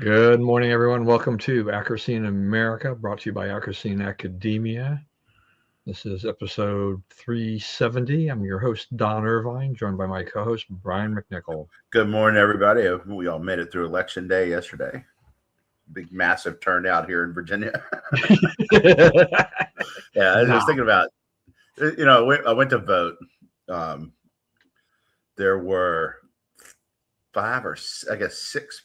Good morning, everyone. Welcome to Accuracy in America, brought to you by Accuracy in Academia. This is episode 370. I'm your host, Don Irvine, joined by my co-host, Brian McNichol. Good morning, everybody. We all made it through Election Day yesterday. Big, massive turnout here in Virginia. Yeah, I was thinking about, I went to vote. There were six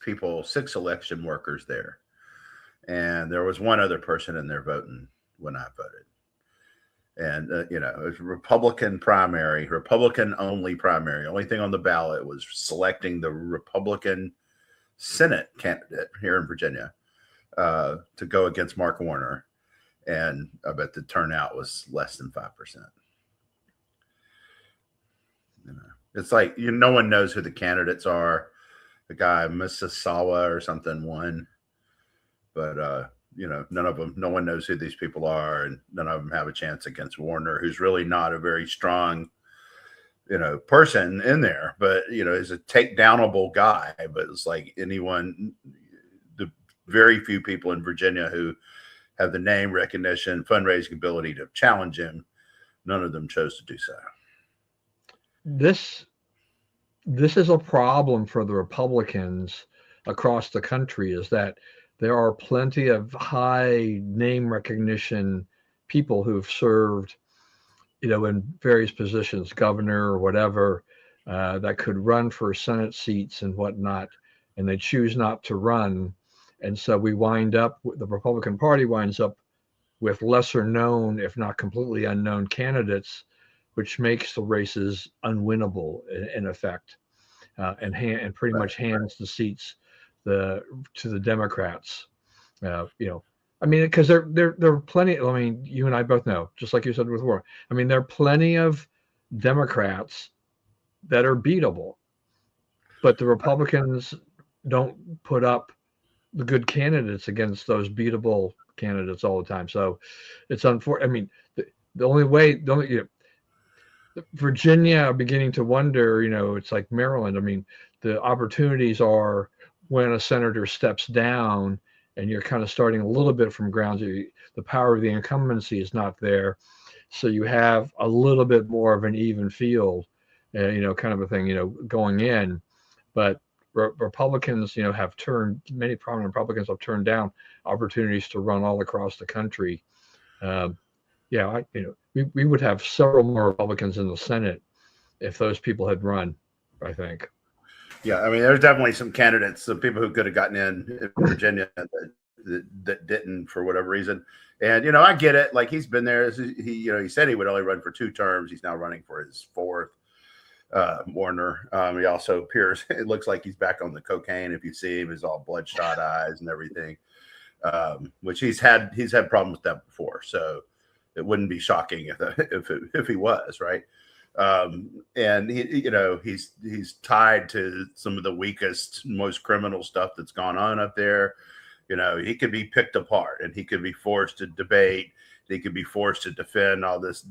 election workers there. And there was one other person in there voting when I voted. And, it was a Republican primary, Republican-only primary. Only thing on the ballot was selecting the Republican Senate candidate here in Virginia to go against Mark Warner. And I bet the turnout was less than 5%. It's like no one knows who the candidates are. The guy Mississauga or something won, but none of them. No one knows who these people are, and none of them have a chance against Warner, who's really not a very strong, person in there. But is a takedownable guy. But it's like anyone, the very few people in Virginia who have the name recognition, fundraising ability to challenge him, none of them chose to do so. This is a problem for the Republicans across the country, is that there are plenty of high name recognition people who've served, in various positions, governor or whatever, that could run for Senate seats and whatnot, and they choose not to run. And so the Republican Party winds up with lesser known, if not completely unknown candidates, which makes the races unwinnable in effect, and pretty much hands the seats to the Democrats. Because there are plenty. I mean, you and I both know, just like you said with Warren. I mean, there are plenty of Democrats that are beatable, but the Republicans don't put up the good candidates against those beatable candidates all the time. So it's unfortunate. I mean, the only way, Virginia are beginning to wonder, it's like Maryland. I mean, the opportunities are when a senator steps down and you're kind of starting a little bit from ground zero. The power of the incumbency is not there. So you have a little bit more of an even field, kind of a thing, going in. But Republicans, many prominent Republicans have turned down opportunities to run all across the country. We would have several more Republicans in the Senate if those people had run, I think. Yeah, I mean, there's definitely some candidates, some people who could have gotten in Virginia that didn't for whatever reason. And, I get it. Like, he's been there. He said he would only run for 2 terms. He's now running for his 4th, Warner. He also appears, it looks like he's back on the cocaine. If you see him, he's all bloodshot eyes and everything, which he's had problems with that before. So it wouldn't be shocking if he was, right. And he's tied to some of the weakest, most criminal stuff that's gone on up there. He could be picked apart, and he could be forced to debate. He could be forced to defend all this,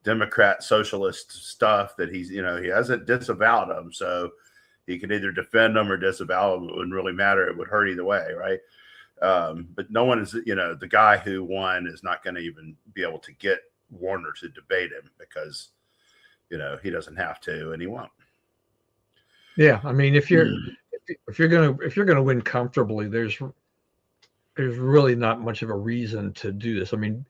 Democrat socialist stuff that he hasn't disavowed them. So he could either defend them or disavow them. It wouldn't really matter. It would hurt either way, right? But no one is, the guy who won is not going to even be able to get Warner to debate him because, he doesn't have to, and he won't. Yeah, I mean, if you're gonna win comfortably, there's really not much of a reason to do this. I mean,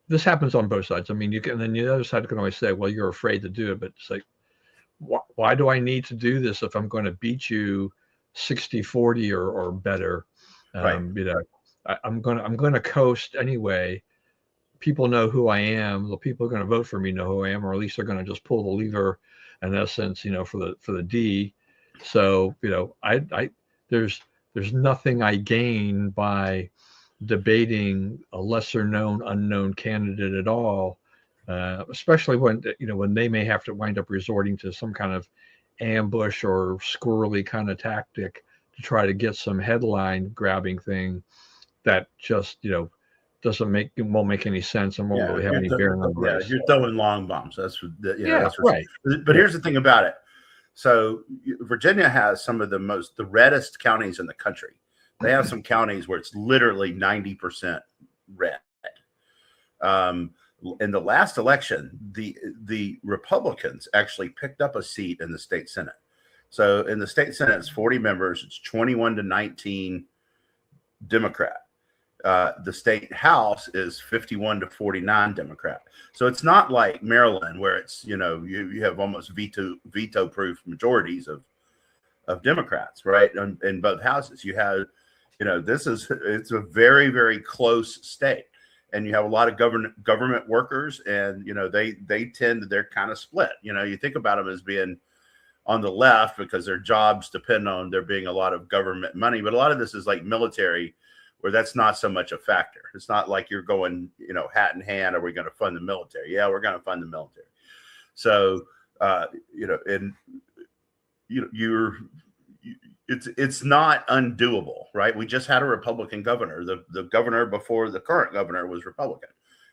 this happens on both sides. I mean, and then the other side can always say, well, you're afraid to do it, but it's like, why do I need to do this if I'm going to beat you 60-40 or better? Right. I'm going to coast anyway. People know who I am. The people who are going to vote for me know who I am, or at least they're going to just pull the lever, in essence, for the D. So, there's nothing I gain by debating a lesser known, unknown candidate at all, especially when they may have to wind up resorting to some kind of ambush or squirrely kind of tactic to try to get some headline grabbing thing that just, won't make any sense and won't really have any bearing on the race. You're throwing long bombs. That's what, that's right. But here's the thing about it. So Virginia has some of the reddest counties in the country. They have some counties where it's literally 90% red. In the last election, the Republicans actually picked up a seat in the state Senate. So in the state Senate, it's 40 members. It's 21 to 19 Democrat. The state House is 51 to 49 Democrat. So it's not like Maryland where it's, you have almost veto proof majorities of Democrats, right? In both houses, you have, it's a very, very close state. And you have a lot of government workers, and they're kind of split. You think about them as being on the left because their jobs depend on there being a lot of government money, but a lot of this is like military, where that's not so much a factor. It's not like you're going, hat in hand, are we going to fund the military? Yeah, we're going to fund the military. So, it's not undoable, right? We just had a Republican governor. The governor before the current governor was Republican,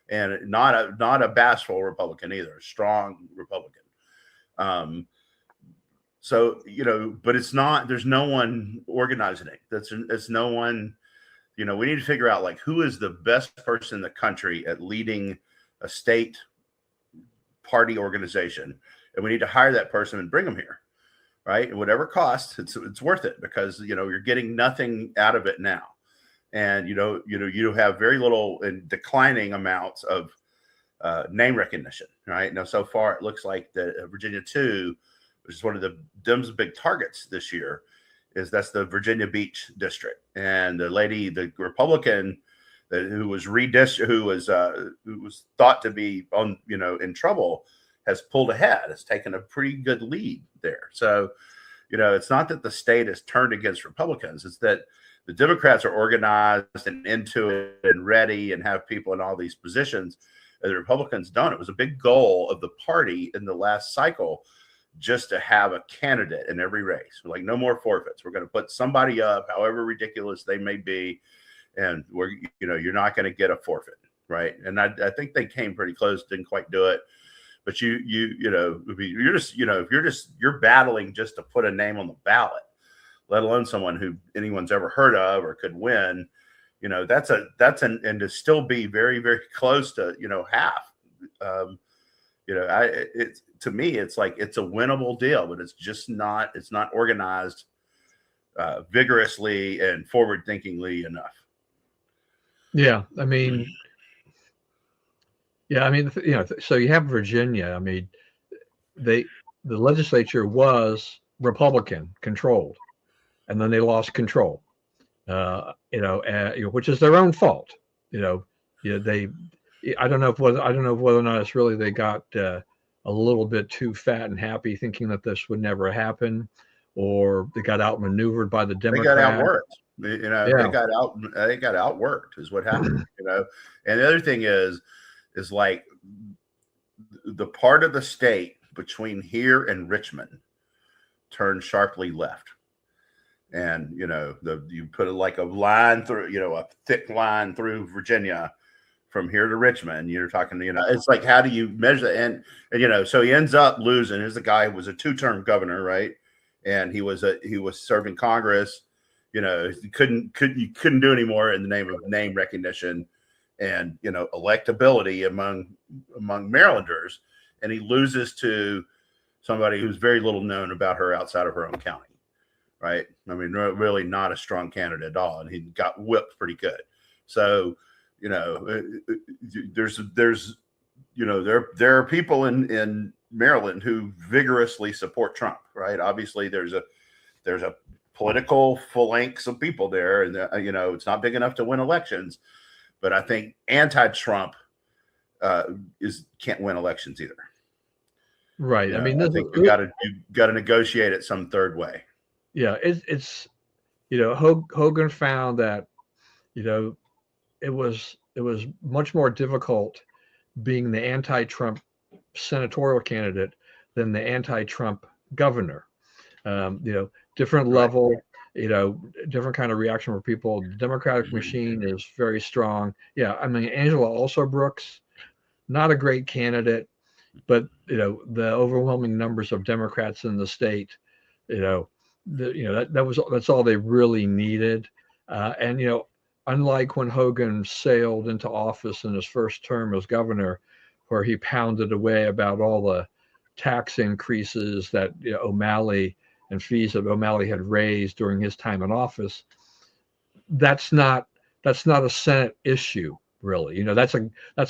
and not a bashful Republican either, a strong Republican. But it's not. There's no one organizing it. It's no one. We need to figure out who is the best person in the country at leading a state party organization, and we need to hire that person and bring them here. Right. And whatever costs, it's worth it, because, you're getting nothing out of it now. And, you have very little and declining amounts of name recognition. Right now, so far, it looks like the Virginia 2, which is one of the Dems' big targets this year, that's the Virginia Beach district. And the Republican who was thought to be in trouble, has pulled ahead, has taken a pretty good lead there. So, it's not that the state has turned against Republicans. It's that the Democrats are organized and into it and ready and have people in all these positions, and the Republicans don't. It was a big goal of the party in the last cycle just to have a candidate in every race. We're like, no more forfeits. We're going to put somebody up, however ridiculous they may be, and you're not going to get a forfeit, right? And I think they came pretty close, didn't quite do it. But you're battling just to put a name on the ballot, let alone someone who anyone's ever heard of or could win. And to still be very, very close to half. To me, it's like it's a winnable deal, but it's just not. It's not organized vigorously and forward-thinkingly enough. Yeah, I mean. Yeah, I mean, so you have Virginia. I mean, the legislature was Republican controlled, and then they lost control. Which is their own fault. I don't know whether or not it's really they got a little bit too fat and happy, thinking that this would never happen, or they got outmaneuvered by the Democrats. They got outworked. They got outworked is what happened. And the other thing is like the part of the state between here and Richmond turned sharply left. And, you put like a line through, a thick line through Virginia from here to Richmond. You're talking, it's like, how do you measure that? And so he ends up losing. Here's the guy who was a 2-term governor, right? And he was serving Congress. You couldn't do any more in the name of name recognition and electability among Marylanders, and he loses to somebody who's very little known about her outside of her own county, right? I mean, really not a strong candidate at all, and he got whipped pretty good. So, there are people in Maryland who vigorously support Trump, right? Obviously, there's a political phalanx of people there, and it's not big enough to win elections. But I think anti-Trump can't win elections either. Right. I mean, I think you got to negotiate it some third way. Yeah, it's Hogan found that it was much more difficult being the anti-Trump senatorial candidate than the anti-Trump governor. Different level. Different kind of reaction for people. The Democratic machine is very strong. Yeah, I mean, Angela Alsobrooks, not a great candidate. but the overwhelming numbers of Democrats in the state, you know, that's all they really needed, and unlike when Hogan sailed into office in his first term as governor, where he pounded away about all the tax increases that O'Malley and fees that O'Malley had raised during his time in office. That's not a Senate issue, really. That's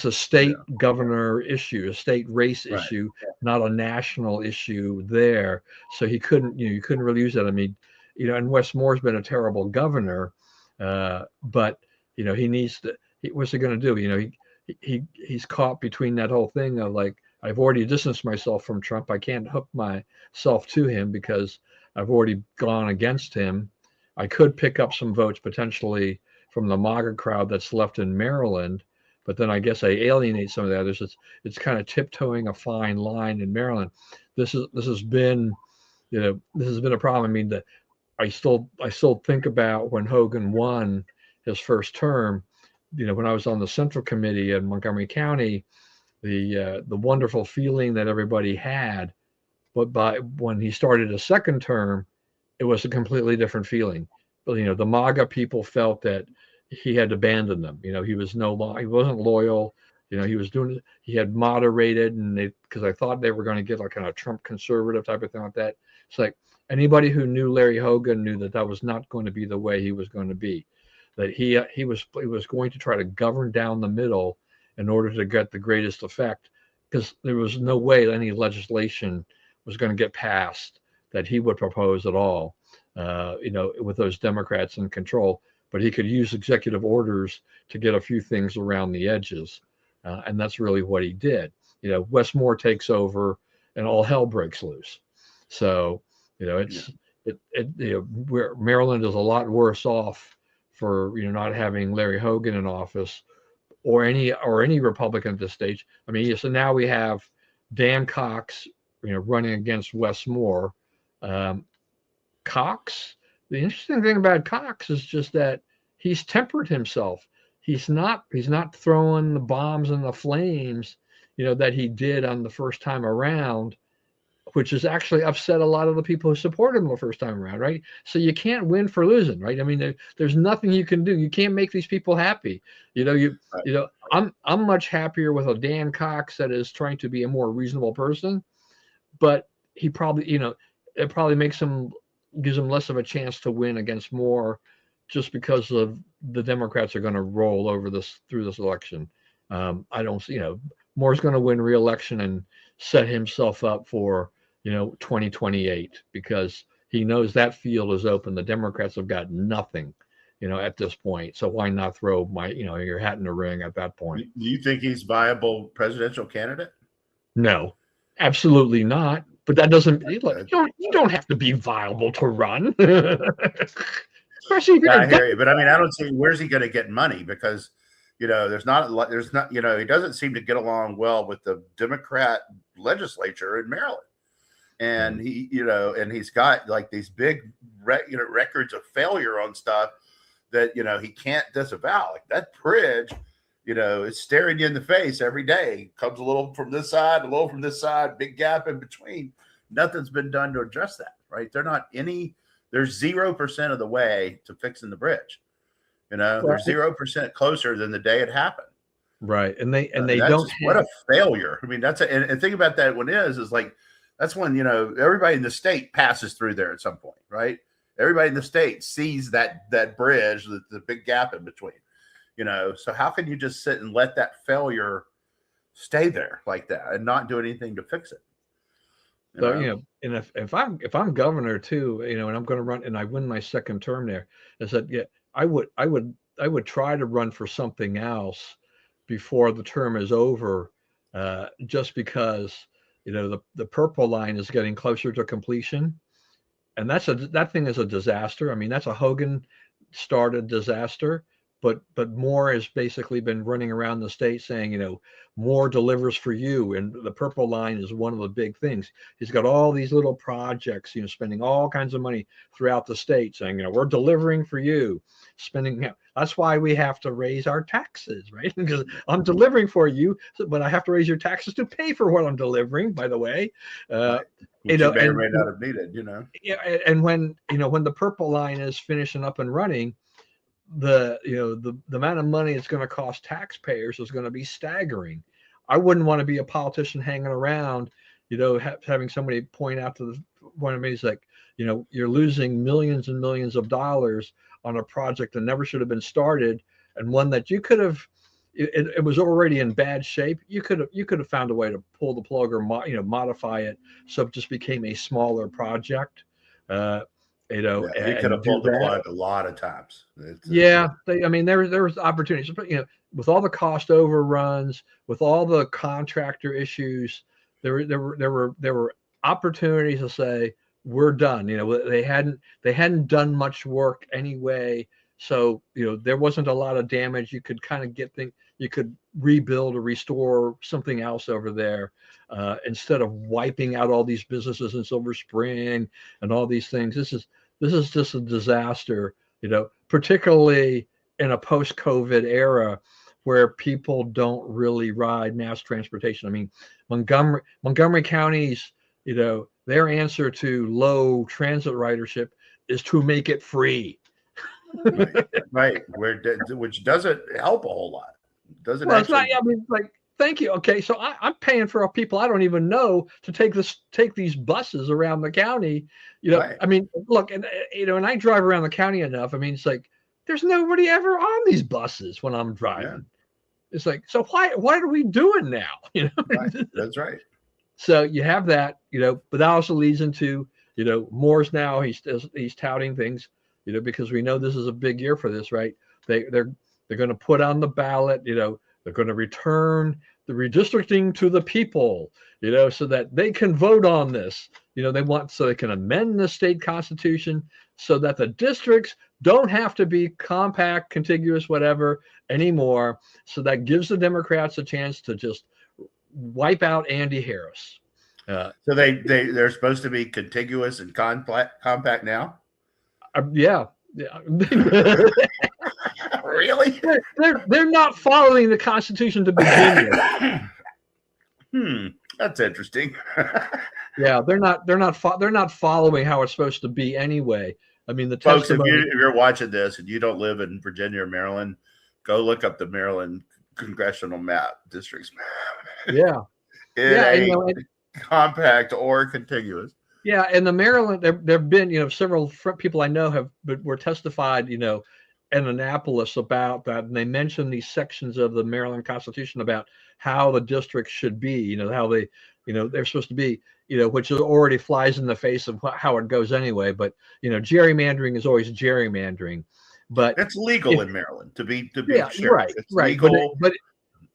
a state governor issue, a state race issue, not a national issue there. So he couldn't, you couldn't really use that. I mean, and Wes Moore's been a terrible governor, but he needs to. What's he going to do? He's caught between that whole thing of like, I've already distanced myself from Trump. I can't hook myself to him because I've already gone against him. I could pick up some votes potentially from the MAGA crowd that's left in Maryland, but then I guess I alienate some of the others. It's kind of tiptoeing a fine line in Maryland. This has been a problem. I mean, I still think about when Hogan won his first term. When I was on the Central Committee in Montgomery County, the wonderful feeling that everybody had, but when he started a second term, it was a completely different feeling. But, the MAGA people felt that he had abandoned them. He wasn't loyal. He had moderated, and because I thought they were going to get like kind of Trump conservative type of thing like that. It's like anybody who knew Larry Hogan knew that was not going to be the way he was going to be. That he was going to try to govern down the middle in order to get the greatest effect, because there was no way any legislation was going to get passed that he would propose at all, with those Democrats in control. But he could use executive orders to get a few things around the edges. And that's really what he did. Wes Moore takes over and all hell breaks loose. So, where Maryland is a lot worse off for, not having Larry Hogan in office or any Republican at this stage. I mean, so now we have Dan Cox, running against Wes Moore. Cox, the interesting thing about Cox is just that he's tempered himself. He's not throwing the bombs and the flames, that he did on the first time around, which has actually upset a lot of the people who supported him the first time around, right? So you can't win for losing, right? I mean, there's nothing you can do. You can't make these people happy. I'm much happier with a Dan Cox that is trying to be a more reasonable person, but he probably, it probably gives him less of a chance to win against Moore, just because of the Democrats are going to roll over through this election. I don't see, Moore's going to win re-election and set himself up for, 2028, because he knows that field is open. The Democrats have got nothing, at this point. So why not throw your hat in the ring at that point? Do you think he's viable presidential candidate? No, absolutely not. But that doesn't, you don't have to be viable to run. Especially if I hear you, but I mean, I don't see where's he going to get money, because he doesn't seem to get along well with the Democrat legislature in Maryland, and he's got like these big records of failure on stuff that he can't disavow. Like that bridge, it's staring you in the face every day. Comes a little from this side, a little from this side, big gap in between. Nothing's been done to address that, right? There's 0% of the way to fixing the bridge. They're 0% closer than the day it happened. Right. And they don't. What a failure. I mean, and think about that. When is like, that's when, everybody in the state passes through there at some point, right? Everybody in the state sees that bridge, the big gap in between, so how can you just sit and let that failure stay there like that and not do anything to fix it? So, and if I'm governor too, and I'm going to run and I win my second term there, I said, yeah, I would try to run for something else before the term is over, just because, the purple line is getting closer to completion, and that thing is a disaster. I mean, that's a Hogan started disaster, but Moore has basically been running around the state saying, more delivers for you, and the purple line is one of the big things. He's got all these little projects, spending all kinds of money throughout the state, saying, we're delivering for you, spending. That's why we have to raise our taxes, right? Because I'm delivering for you, but I have to raise your taxes to pay for what I'm delivering. By the way, right. Which you may or may not have needed, Yeah, and when the purple line is finishing up and running, the amount of money it's going to cost taxpayers is going to be staggering. I wouldn't want to be a politician hanging around, having somebody point out to one of me, is like, you're losing millions and millions of dollars on a project that never should have been started, and one that you could have. It was already in bad shape. You could have found a way to pull the plug or modify it so it just became a smaller project. He could have pulled the plug a lot of times. There was opportunities, but with all the cost overruns, with all the contractor issues, there were opportunities to say we're done. They hadn't done much work anyway, so there wasn't a lot of damage. You could kind of get things. You could rebuild or restore something else over there instead of wiping out all these businesses in Silver Spring and all these things. This is just a disaster, particularly in a post-COVID era where people don't really ride mass transportation. I mean, Montgomery County's, their answer to low transit ridership is to make it free. Right. Which doesn't help a whole lot. Doesn't well, actually... it's not. Thank you. Okay, so I'm paying for people I don't even know to take these buses around the county. Right. Look, and and I drive around the county enough. It's like there's nobody ever on these buses when I'm driving. Yeah. It's like, so why are we doing now? Right. That's right. So you have that, but that also leads into Moore's now he's touting things, because we know this is a big year for this, right? They're going to put on the ballot, they're going to return the redistricting to the people, so that they can vote on this. So they can amend the state constitution so that the districts don't have to be compact, contiguous, whatever anymore. So that gives the Democrats a chance to just wipe out Andy Harris. So they're supposed to be contiguous and compact now? Yeah. Really? They're not following the Constitution to begin with. That's interesting. Yeah, they're not following how it's supposed to be anyway. The folks, if you're watching this and you don't live in Virginia or Maryland, go look up the Maryland congressional map, districts map. Yeah, compact or contiguous. Yeah, and the Maryland, there've been several people I know were testified in Annapolis about that, and they mentioned these sections of the Maryland Constitution about how the districts should be, how they, they're supposed to be, which already flies in the face of how it goes anyway. But gerrymandering is always gerrymandering. But it's legal in Maryland to be sure. Right, it's right. Legal, but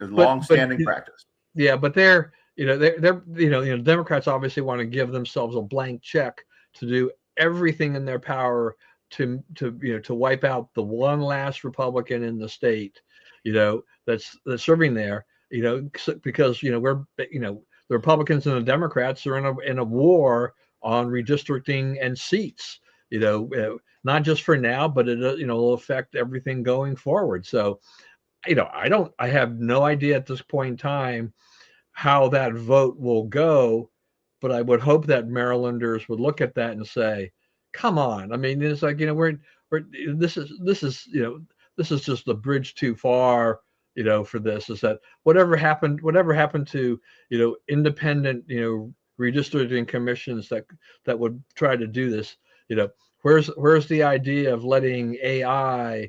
long-standing practice. Yeah, but they're Democrats obviously want to give themselves a blank check to do everything in their power to wipe out the one last Republican in the state, that's serving there, because we're the Republicans and the Democrats are in a war on redistricting and seats, not just for now, but it will affect everything going forward. So, I have no idea at this point in time how that vote will go, but I would hope that Marylanders would look at that and say, come on. It's like, this is just a bridge too far, for this. Is that whatever happened to, independent, redistricting commissions that would try to do this, where's the idea of letting AI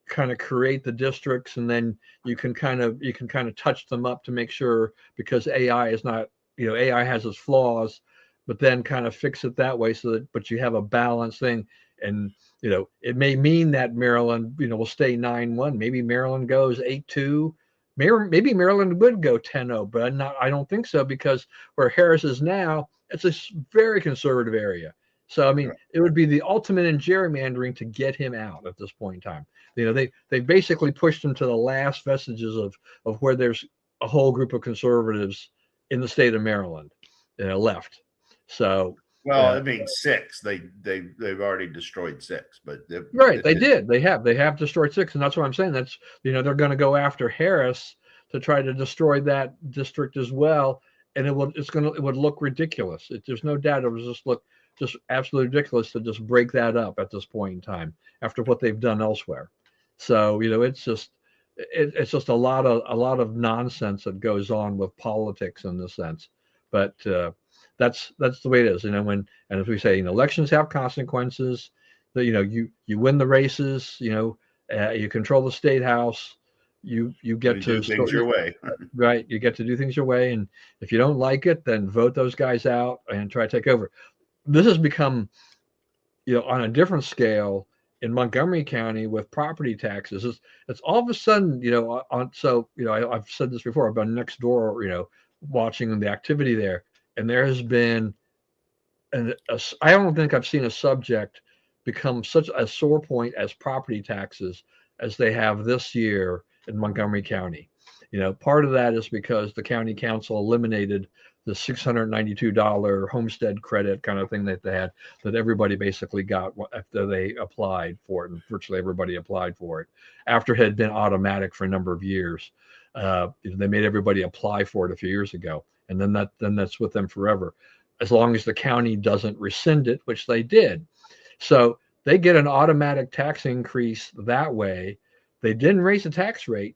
kind of create the districts, and then you can kind of touch them up to make sure, because AI is not, AI has its flaws, but then kind of fix it that way but you have a balanced thing. And, it may mean that Maryland, will stay 9-1. Maybe Maryland goes 8-2. Maybe Maryland would go 10-0, but I don't think so, because where Harris is now, it's a very conservative area. So I mean, it would be the ultimate in gerrymandering to get him out at this point in time. They basically pushed him to the last vestiges of where there's a whole group of conservatives in the state of Maryland left. So well, I mean, six. They've already destroyed six, but right, they did. They have destroyed six, and that's what I'm saying. That's they're going to go after Harris to try to destroy that district as well, and it would look ridiculous. There's no doubt it was just absolutely ridiculous to just break that up at this point in time after what they've done elsewhere. So it's just a lot of nonsense that goes on with politics in this sense, but that's the way it is. And as we say, elections have consequences. That you win the races. You control the state house. You get to do things your way. Right. You get to do things your way, and if you don't like it, then vote those guys out and try to take over. This has become, on a different scale in Montgomery County with property taxes. It's all of a sudden, I've said this before. I've been next door, watching the activity there, and there has been, I don't think I've seen a subject become such a sore point as property taxes as they have this year in Montgomery County. Part of that is because the county council eliminated the $692 homestead credit kind of thing that they had, that everybody basically got after they applied for it, and virtually everybody applied for it after it had been automatic for a number of years. They made everybody apply for it a few years ago, and then that's with them forever, as long as the county doesn't rescind it, which they did. So they get an automatic tax increase that way. They didn't raise the tax rate,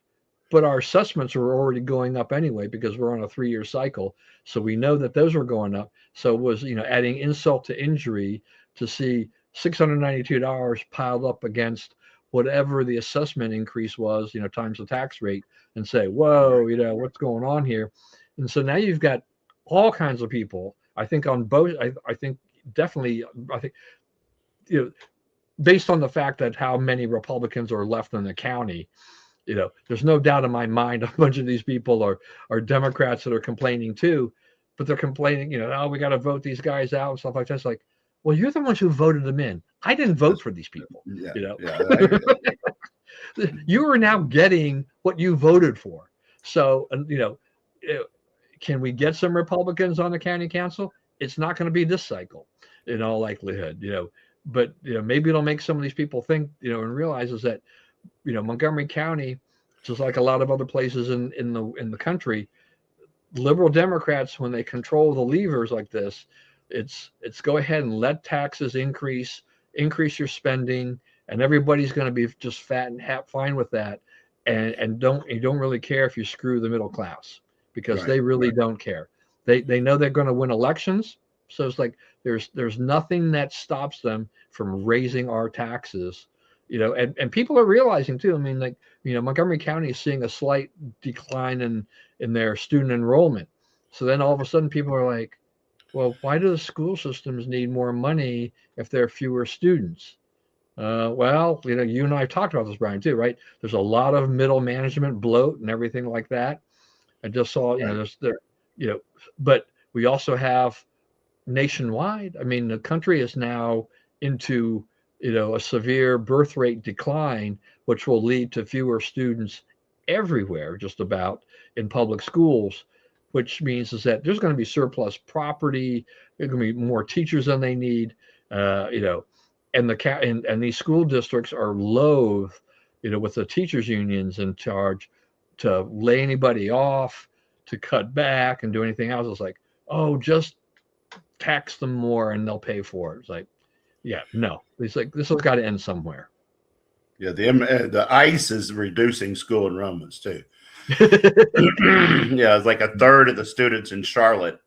but our assessments are already going up anyway because we're on a 3-year cycle. So we know that those were going up. So it was, adding insult to injury to see $692 piled up against whatever the assessment increase was, times the tax rate, and say, whoa, what's going on here? And so now you've got all kinds of people, I think on both, I think definitely, based on the fact that how many Republicans are left in the county, there's no doubt in my mind a bunch of these people are Democrats that are complaining too, but they're complaining, oh, we got to vote these guys out and stuff like that. It's like, well, you're the ones who voted them in. I didn't vote for these people. You are now getting what you voted for. So, can we get some Republicans on the county council? It's not going to be this cycle in all likelihood, but maybe it'll make some of these people think, and realizes that, Montgomery County, just like a lot of other places in the country, liberal Democrats, when they control the levers like this, it's go ahead and let taxes increase your spending, and everybody's going to be just fat and fine with that, and you don't really care if you screw the middle class, because they really don't care. They know they're going to win elections, so it's like there's nothing that stops them from raising our taxes. And people are realizing too. I mean, like, Montgomery County is seeing a slight decline in their student enrollment. So then all of a sudden people are like, well, why do the school systems need more money if there are fewer students? Well, you and I have talked about this, Brian, too, right? There's a lot of middle management bloat and everything like that. I just saw, but we also have nationwide. I mean, the country is now into a severe birth rate decline, which will lead to fewer students everywhere, just about, in public schools, which means is that there's going to be surplus property. There's going to be more teachers than they need, and these school districts are loath, with the teachers unions in charge, to lay anybody off, to cut back and do anything else. It's like, oh, just tax them more and they'll pay for it. It's like, yeah, no. It's like, this has got to end somewhere. Yeah, the ICE is reducing school enrollments too. Yeah, it's like a third of the students in Charlotte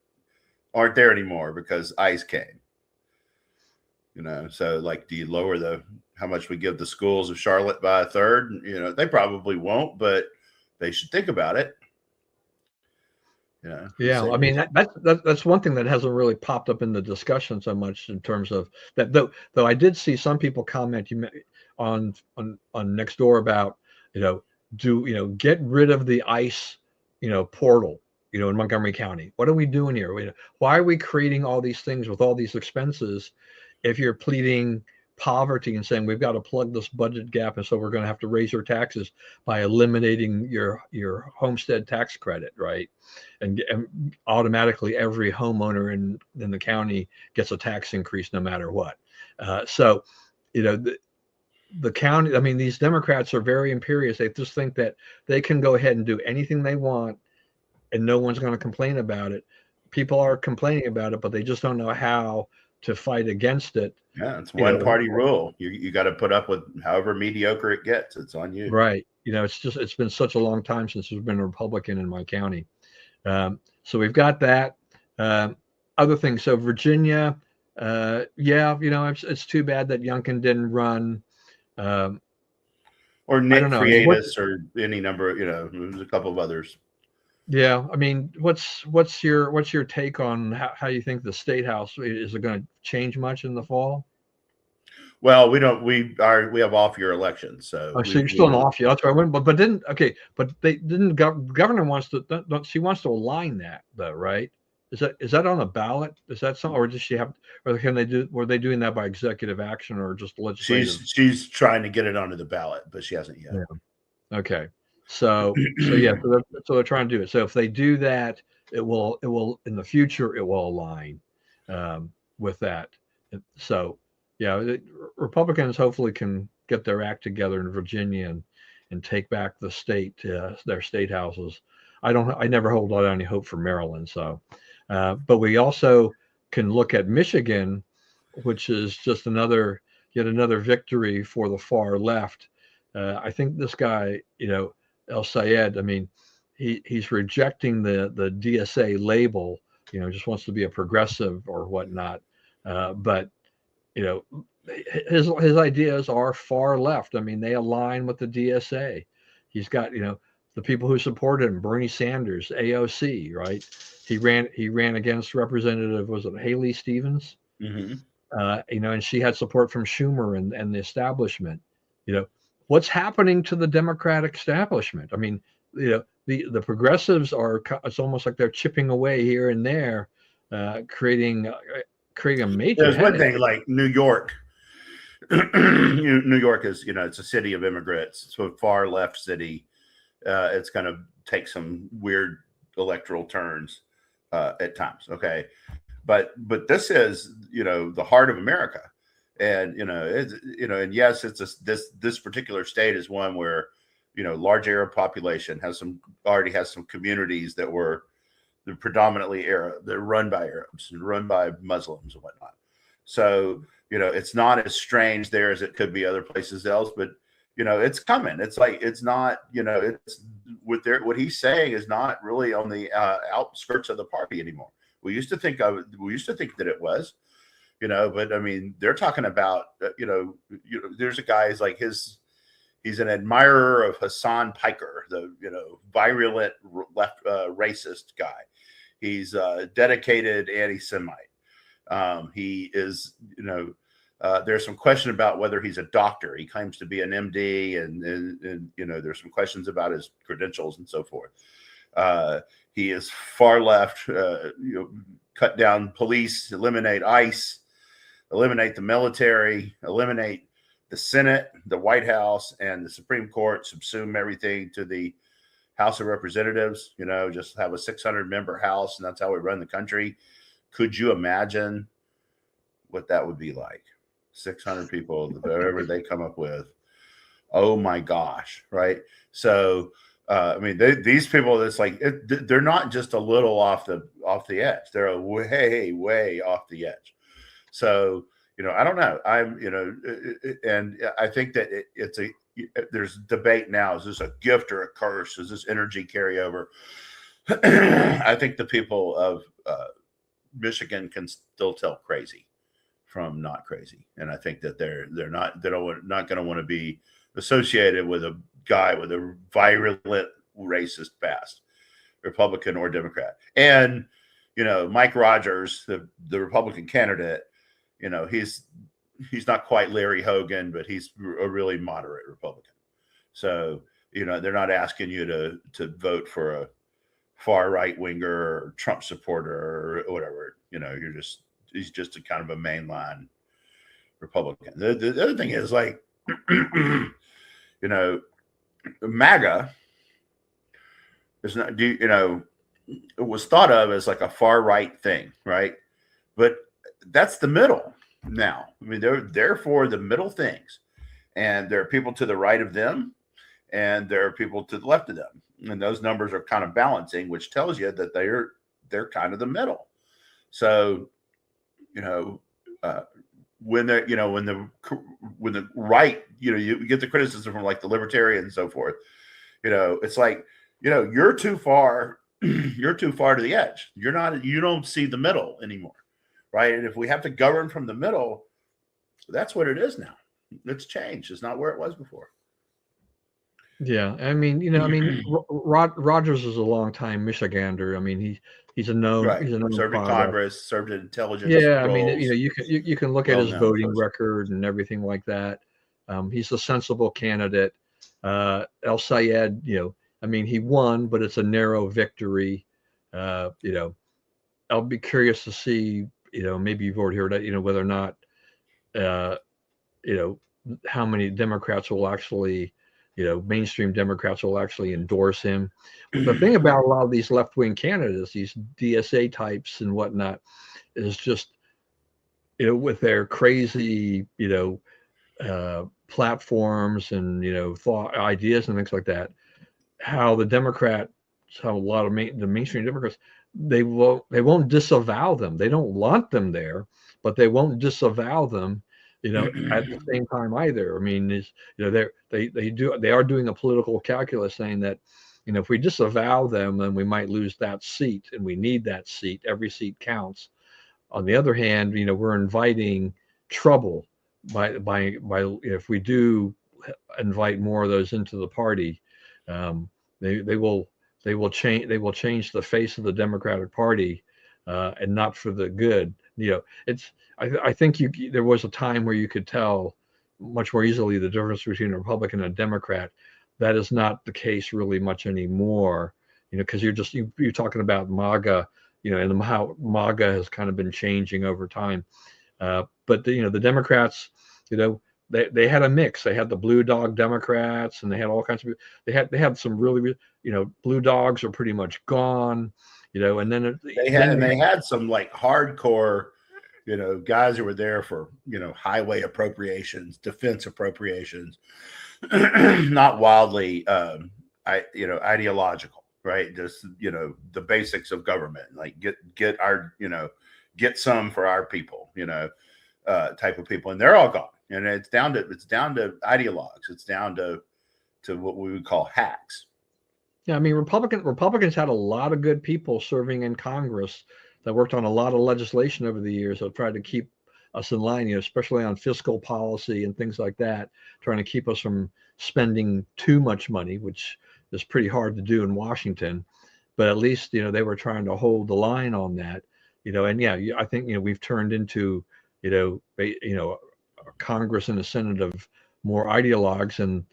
aren't there anymore because ICE came. So like, do you lower how much we give the schools of Charlotte by a third? They probably won't, but they should think about it. Yeah, I mean, that's one thing that hasn't really popped up in the discussion so much, in terms of that. Though I did see some people comment on Nextdoor about, get rid of the ICE portal in Montgomery County. What are we doing here? Why are we creating all these things with all these expenses if you're pleading poverty and saying we've got to plug this budget gap, and so we're going to have to raise your taxes by eliminating your homestead tax credit, right? And automatically every homeowner in the county gets a tax increase no matter what. So, the county, I mean, these Democrats are very imperious. They just think that they can go ahead and do anything they want and no one's going to complain about it. People are complaining about it, but they just don't know how to fight against it. Yeah, it's one party rule. You got to put up with however mediocre it gets. It's on you. Right. It's been such a long time since there's been a Republican in my county. So we've got that. Other things. So Virginia, it's too bad that Youngkin didn't run. Or Nick Freitas, or any number of, there's a couple of others. Yeah, I mean, what's your take on how you think the state house is it going to change much in the fall? Well, we have off year elections, so you're still in off year. That's right. But they didn't. Governor wants to. She wants to align that though, right? Is that on the ballot? Is that something, or does she have, or can they do? Were they doing that by executive action or just legislative? She's trying to get it onto the ballot, but she hasn't yet. Yeah. Okay. So they're trying to do it. So if they do that, it will in the future it will align with that. So Republicans hopefully can get their act together in Virginia and take back the state, their state houses. I never hold out any hope for Maryland. So, but we also can look at Michigan, which is just yet another victory for the far left. I think this guy, El-Sayed, I mean, he's rejecting the DSA label, just wants to be a progressive or whatnot. But his ideas are far left. I mean, they align with the DSA. He's got, the people who supported him, Bernie Sanders, AOC, right? He ran against Representative, was it Haley Stevens? Mm-hmm. And she had support from Schumer and the establishment. What's happening to the Democratic establishment? I mean, the progressives it's almost like they're chipping away here and there, creating a major. There's one thing, like New York. New York is, it's a city of immigrants. It's a far left city. It's going to take some weird electoral turns at times. Okay, but this is the heart of America. And and yes, it's this particular state is one where large Arab population already has some communities that they're predominantly Arab. They're run by Arabs and run by Muslims and whatnot. So it's not as strange there as it could be other places else. But it's coming. It's like it's not. It's what he's saying is not really on the outskirts of the party anymore. We used to think that it was. But I mean, they're talking about, there's a guy is like he's an admirer of Hassan Piker, the, virulent left racist guy. He's a dedicated anti-Semite. He is, there's some question about whether he's a doctor. He claims to be an MD and there's some questions about his credentials and so forth. He is far left, cut down police, eliminate ICE, eliminate the military, eliminate the Senate, the White House, and the Supreme Court, subsume everything to the House of Representatives, just have a 600-member House, and that's how we run the country. Could you imagine what that would be like? 600 people, whatever they come up with. Oh my gosh, right? So, I mean, these people, it's like they're not just a little off the edge; they're way off the edge. So, I don't know. And I think that there's debate now. Is this a gift or a curse? Is this energy carryover? I think the people of Michigan can still tell crazy from not crazy, and I think that they're not going to want to be associated with a guy with a virulent racist past, Republican or Democrat. And Mike Rogers, the Republican candidate, he's not quite Larry Hogan, but he's a really moderate Republican. So they're not asking you to vote for a far right winger or Trump supporter or whatever. He's just a kind of a mainline Republican. The other thing is like, you know, MAGA is not, you know, it was thought of as like a far right thing, right? But that's the middle now. I mean, they're for the middle things, and there are people to the right of them, and there are people to the left of them, and those numbers are kind of balancing, which tells you that they're kind of the middle. So, you know, when the you know when the right, you know, you get the criticism from like the libertarians and so forth. You know, it's like, you know, you're too far. You're too far to the edge. You don't see the middle anymore, right? And if we have to govern from the middle, that's what it is now. It's changed. It's not where it was before. Yeah, I mean, you know, I mean, Rogers is a long time Michigander. I mean, he's a known Right. Served in product. Congress, served in intelligence Yeah, I mean, you roles. know, you can look at Well his known voting person. record and everything like that. He's a sensible candidate. El-Sayed, you know, I mean, he won, but it's a narrow victory. You know, I'll be curious to see, you know, maybe you've already heard that, you know, whether or not, uh, you know, how many Democrats will actually, you know, mainstream Democrats will actually endorse him. The thing about a lot of these left-wing candidates, these DSA types and whatnot, is just, you know, with their crazy, you know, platforms and, you know, thought ideas and things like that, how the Democrats, how a lot of the mainstream Democrats, they won't disavow them. They don't want them there, but they won't disavow them. You know, at the same time either. I mean, is, you know, they are doing a political calculus saying that, you know, if we disavow them, then we might lose that seat, and we need that seat. Every seat counts. On the other hand, you know, we're inviting trouble by if we do invite more of those into the party, um, they will change the face of the Democratic Party, and not for the good. You know, I think there was a time where you could tell much more easily the difference between a Republican and a Democrat. That is not the case really much anymore. You know, because you're talking about MAGA, you know, and how MAGA has kind of been changing over time. But you know, the Democrats, you know, they had a mix. They had the blue dog Democrats, and they had all kinds of. They had some really, you know, blue dogs are pretty much gone, you know, and then They had some like hardcore, you know, guys who were there for, you know, highway appropriations, defense appropriations, not wildly, ideological, right? Just, you know, the basics of government, like get our, you know, get some for our people, you know, type of people, and they're all gone. And it's down to ideologues. It's down to what we would call hacks. Yeah, I mean, Republicans had a lot of good people serving in Congress that worked on a lot of legislation over the years that tried to keep us in line, you know, especially on fiscal policy and things like that, trying to keep us from spending too much money, which is pretty hard to do in Washington. But at least, you know, they were trying to hold the line on that, you know. And yeah, I think, you know, we've turned into, you know, a Congress and a Senate of more ideologues, and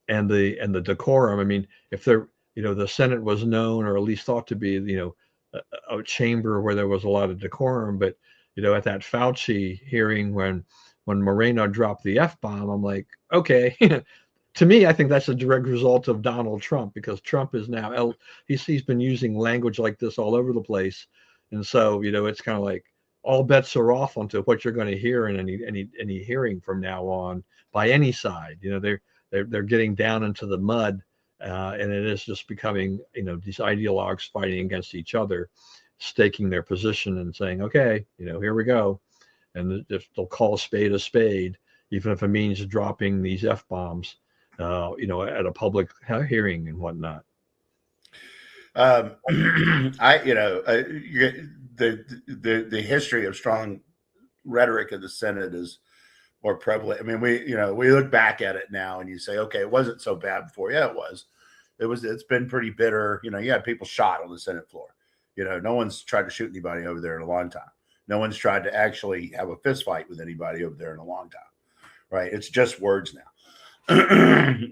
the decorum. I mean, if there, you know, the Senate was known, or at least thought to be, you know, a chamber where there was a lot of decorum. But, you know, at that Fauci hearing, when Moreno dropped the F-bomb, I'm like, okay. To me, I think that's a direct result of Donald Trump, because Trump is now he's been using language like this all over the place, and so, you know, it's kind of like all bets are off onto what you're going to hear in any hearing from now on by any side. You know, they're getting down into the mud, and it is just becoming, you know, these ideologues fighting against each other, staking their position and saying, okay, you know, here we go, and if they'll call a spade, even if it means dropping these F-bombs, you know, at a public hearing and whatnot. You know, the history of strong rhetoric in the Senate is more prevalent. I mean, we look back at it now and you say, okay, it wasn't so bad before. Yeah, it was. It's been pretty bitter. You know, you had people shot on the Senate floor. You know, no one's tried to shoot anybody over there in a long time. No one's tried to actually have a fist fight with anybody over there in a long time. Right? It's just words now.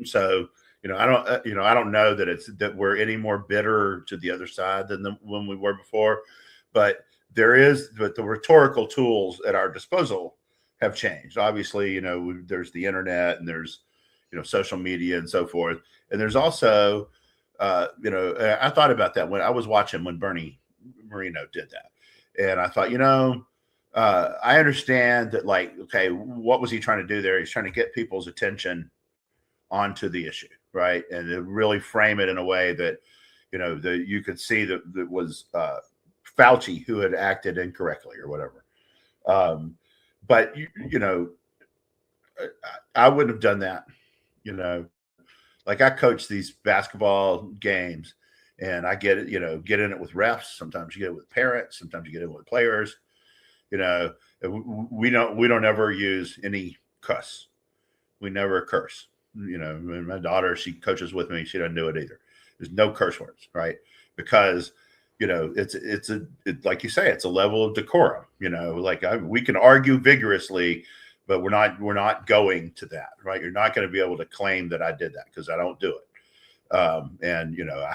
So, you know, I don't know that we're any more bitter to the other side than when we were before, but the rhetorical tools at our disposal have changed. Obviously, you know, there's the internet and there's, you know, social media and so forth. And there's also, you know, I thought about that when I was watching when Bernie Moreno did that. And I thought, you know, I understand that, like, okay, what was he trying to do there? He's trying to get people's attention onto the issue, right? And to really frame it in a way that, you know, that you could see that it was Fauci who had acted incorrectly or whatever. But, you know, I wouldn't have done that, you know. Like, I coach these basketball games and I get it, you know, get in it with refs. Sometimes you get it with parents. Sometimes you get it with players. You know, we don't ever use any cuss. We never curse. You know, my daughter, she coaches with me. She doesn't do it either. There's no curse words, right? Because, you know, it's like you say, it's a level of decorum. You know, like we can argue vigorously, but we're not going to that, right? You're not going to be able to claim that I did that because I don't do it. And you know,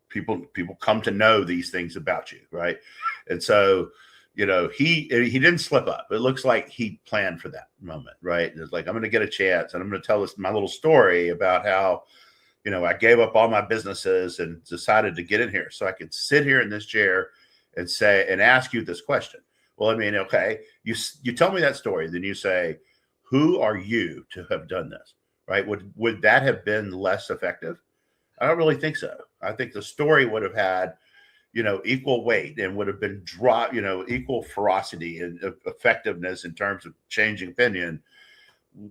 people come to know these things about you, right? And so, you know, he didn't slip up. It looks like he planned for that moment, right? It's like, I'm going to get a chance and I'm going to tell my little story about how, you know, I gave up all my businesses and decided to get in here so I could sit here in this chair and say and ask you this question. Well, I mean, okay, you tell me that story, then you say, who are you to have done this, right? Would that have been less effective? I don't really think so. I think the story would have had, you know, equal weight and would have been you know, equal ferocity and effectiveness in terms of changing opinion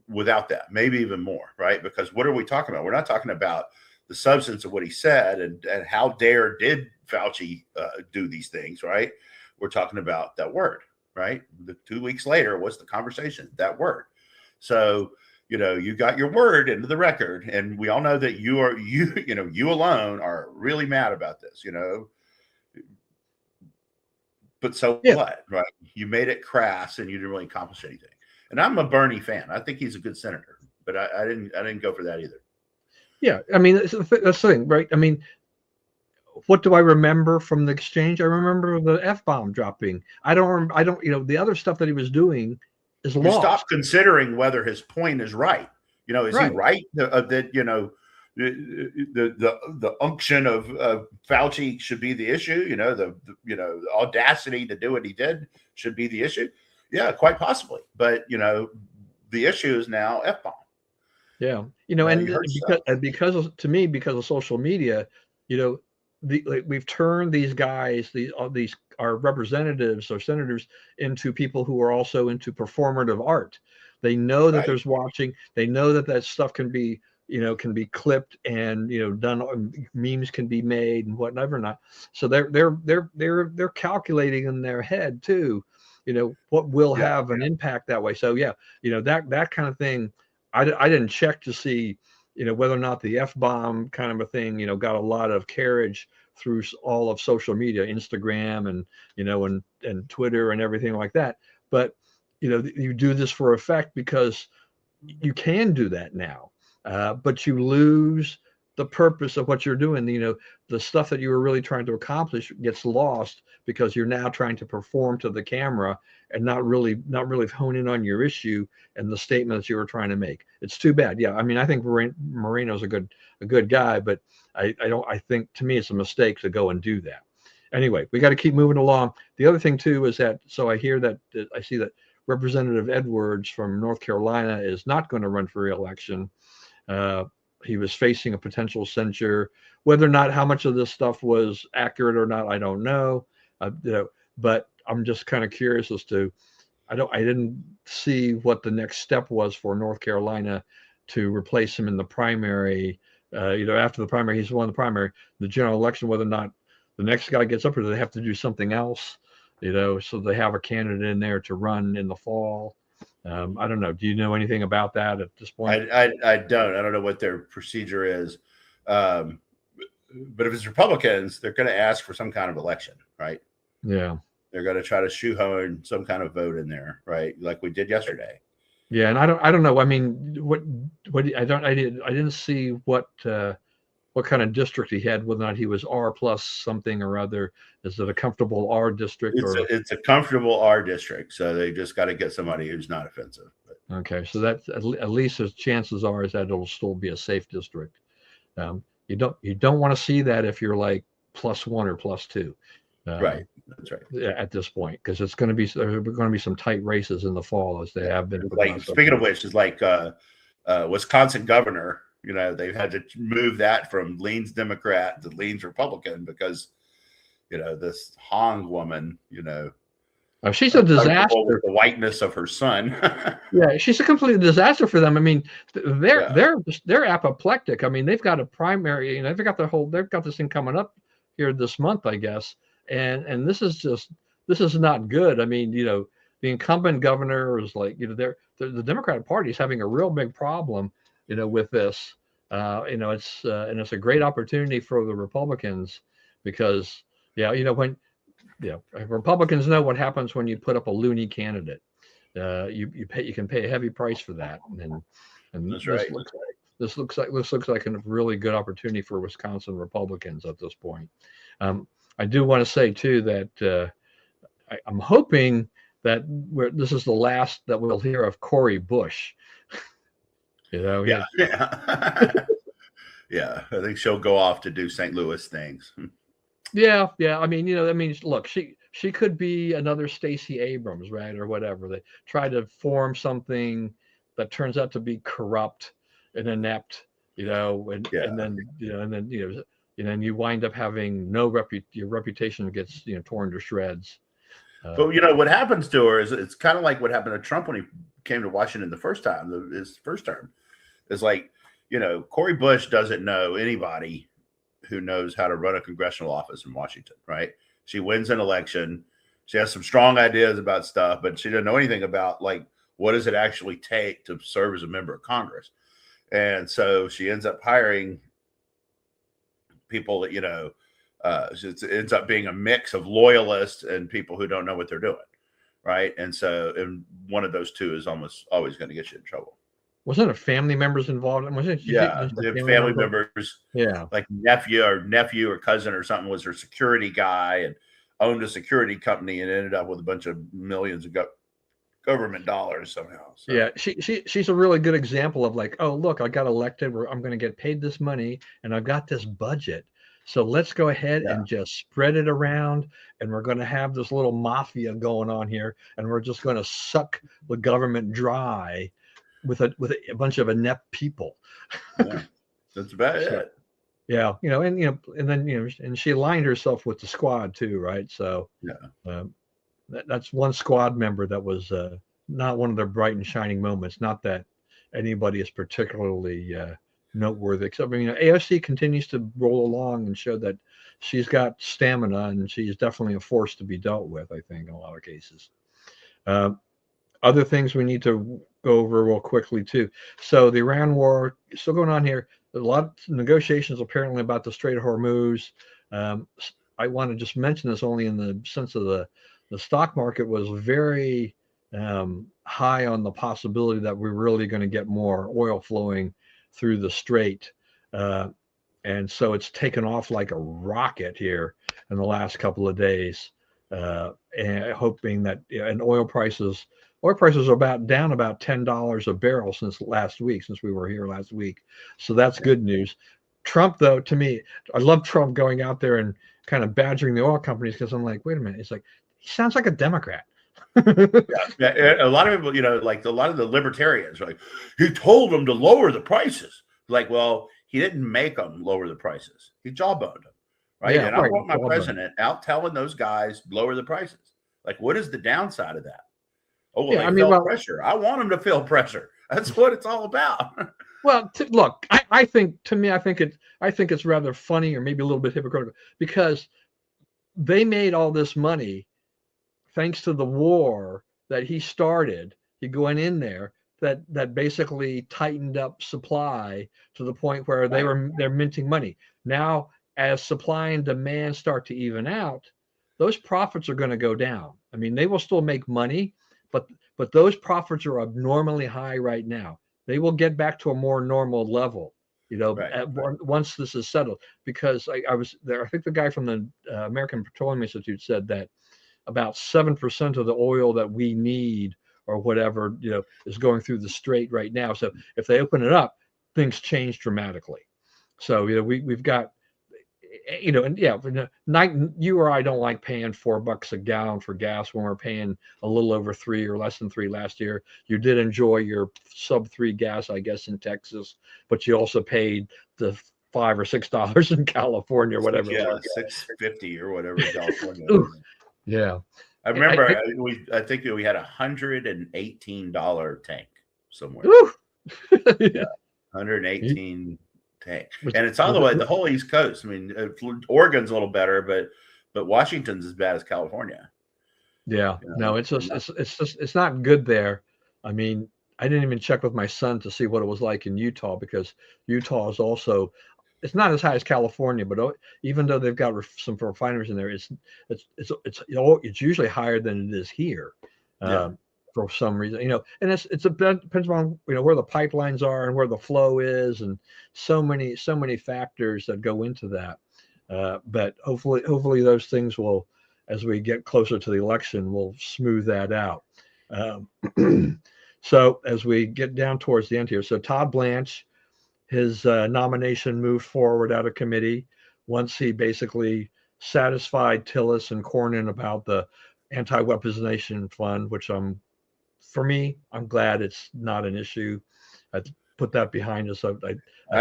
without that, maybe even more, right? Because what are we talking about? We're not talking about the substance of what he said and how dare did Fauci do these things, right? We're talking about that word, right? 2 weeks later, what's the conversation? That word. So, you know, you got your word into the record, and we all know that you alone are really mad about this, you know. But so what, right? You made it crass, and you didn't really accomplish anything. And I'm a Bernie fan. I think he's a good senator, but I didn't go for that either. Yeah, I mean, that's the thing, right? I mean, what do I remember from the exchange? I remember the F-bomb dropping. I don't, you know, the other stuff that he was doing is you lost. Stop considering whether his point is right. You know, is he right that, you know, the unction of Fauci should be the issue? You know, the audacity to do what he did should be the issue. Yeah, quite possibly. But, you know, the issue is now F-bomb. Yeah. You know, and because of social media, you know, we've turned these guys, these our representatives or senators into people who are also into performative art. They know that there's watching. They know that stuff can be, you know, can be clipped and, you know, done. Memes can be made and whatever not. So they're calculating in their head too, you know, what will have an impact that way. So yeah, you know, that kind of thing. I didn't check to see, you know, whether or not the F-bomb kind of a thing, you know, got a lot of carriage through all of social media, Instagram and, you know, and Twitter and everything like that. But, you know, you do this for effect because you can do that now, but you lose the purpose of what you're doing. You know, the stuff that you were really trying to accomplish gets lost because you're now trying to perform to the camera and not really hone in on your issue and the statements you were trying to make. It's too bad. Yeah, I mean, I think Moreno's a good guy, but I think to me it's a mistake to go and do that. Anyway, we got to keep moving along. The other thing too is that, so I see that Representative Edwards from North Carolina is not going to run for re-election. He was facing a potential censure. Whether or not how much of this stuff was accurate or not, I don't know. You know, but I'm just kind of curious as to, I didn't see what the next step was for North Carolina to replace him in the primary. You know, after the primary, he's won the primary, the general election, whether or not the next guy gets up or do they have to do something else, you know, so they have a candidate in there to run in the fall. I don't know. Do you know anything about that at this point? I don't. I don't know what their procedure is. But if it's Republicans, they're going to ask for some kind of election, right? Yeah. They're going to try to shoehorn some kind of vote in there, right? Like we did yesterday. Yeah, and I don't know. I mean, I didn't see what what kind of district he had, whether or not he was R plus something or other. Is it a comfortable R district or? It's a comfortable R district, so they just got to get somebody who's not offensive. But. Okay, so that's at least the chances are is that it'll still be a safe district. You don't want to see that if you're like +1 or +2. Right, that's right. At this point, because it's going to be there are going to be some tight races in the fall as they have been. Like speaking of which, is like Wisconsin governor. You know, they've had to move that from leans Democrat to leans Republican because, you know, this Hong woman, you know, she's a disaster with the whiteness of her son. Yeah, she's a complete disaster for them. I mean, they're apoplectic. I mean, they've got a primary, you know, they've got this thing coming up here this month, I guess, and this is not good. I mean, you know, the incumbent governor is like, you know, the Democratic Party is having a real big problem, you know, with this. You know, it's a great opportunity for the Republicans because, yeah, you know, when Republicans know what happens when you put up a loony candidate. You can pay a heavy price for that, and That's right. This looks like a really good opportunity for Wisconsin Republicans at this point. I do want to say too that I'm hoping that this is the last that we'll hear of Cori Bush. You know, yeah. Yeah, I think she'll go off to do St. Louis things. Yeah. I mean, you know, look, she could be another Stacey Abrams, right, or whatever. They try to form something that turns out to be corrupt and inept, you know, and then you wind up having your reputation gets, you know, torn to shreds. But you know what happens to her is it's kind of like what happened to Trump when he came to Washington the first time, his first term. It's like, you know, Cori Bush doesn't know anybody who knows how to run a congressional office in Washington, right? She wins an election. She has some strong ideas about stuff, but she doesn't know anything about, like, what does it actually take to serve as a member of Congress? And so she ends up hiring people that, you know, it ends up being a mix of loyalists and people who don't know what they're doing, right? And so, and one of those two is almost always going to get you in trouble. Wasn't it family members involved? Yeah, family members. Yeah, like nephew or cousin or something was her security guy and owned a security company and ended up with a bunch of millions of government dollars somehow. So. Yeah, she's a really good example of like, oh, look, I got elected. I'm going to get paid this money, and I've got this budget. So let's go ahead and just spread it around, and we're going to have this little mafia going on here, and we're just going to suck the government dry with a bunch of inept people. Yeah, that's about it. Yeah, you know, and then and she aligned herself with the squad too, right? So yeah, that's one squad member that was not one of their bright and shining moments. Not that anybody is particularly noteworthy, except AOC continues to roll along and show that she's got stamina and she's definitely a force to be dealt with, I think, in a lot of cases. Other things we need to go over real quickly too. So the Iran war still going on here. There's a lot of negotiations apparently about the Strait of Hormuz. I want to just mention this only in the sense of the stock market was very high on the possibility that we're really going to get more oil flowing through the strait. And so it's taken off like a rocket here in the last couple of days, and hoping that, and oil prices are down about $10 a barrel since we were here last week. So that's good news. Trump, though, to me, I love Trump going out there and kind of badgering the oil companies, because I'm like, wait a minute, it's like, he sounds like a Democrat. Yeah, a lot of people, like a lot of the libertarians are like, he told them to lower the prices. Like, well, he didn't make them lower the prices. He jawboned them, right? Yeah, and I want my president out telling those guys lower the prices. Like, what is the downside of that? Oh, well, they feel pressure. I want them to feel pressure. That's what it's all about. Well, look, I think it's rather funny, or maybe a little bit hypocritical, because they made all this money thanks to the war that he started. He going in there that basically tightened up supply to the point where they're minting money. Now, as supply and demand start to even out, those profits are going to go down. I mean, they will still make money, but those profits are abnormally high right now. They will get back to a more normal level. Right. Once this is settled. Because I was there, I think the guy from the American Petroleum Institute said that about 7% of the oil that we need or whatever, is going through the strait right now. So if they open it up, things change dramatically. So, we've got, and yeah, you or I don't like paying $4 a gallon for gas when we're paying a little over 3 or less than 3 last year. You did enjoy your sub-3 gas, I guess, in Texas, but you also paid the $5 or $6 in California, or whatever. Yeah, $6.50 or whatever in California. Yeah. I remember I think we had $118 tank somewhere. Yeah, 118 tank, and it's all the way the whole East Coast. I mean, Oregon's a little better, but Washington's as bad as California. Yeah, no, it's not good there. I mean, I didn't even check with my son to see what it was like in Utah, because Utah is also, it's not as high as California, but even though they've got some refineries in there, it's usually higher than it is here. For some reason, and it depends on where the pipelines are and where the flow is, and so many factors that go into that. But hopefully those things will, as we get closer to the election, will smooth that out. So as we get down towards the end here, so Todd Blanche, his nomination moved forward out of committee once he basically satisfied Tillis and Cornyn about the anti-weaponization fund, which for me, I'm glad it's not an issue. I put that behind us. I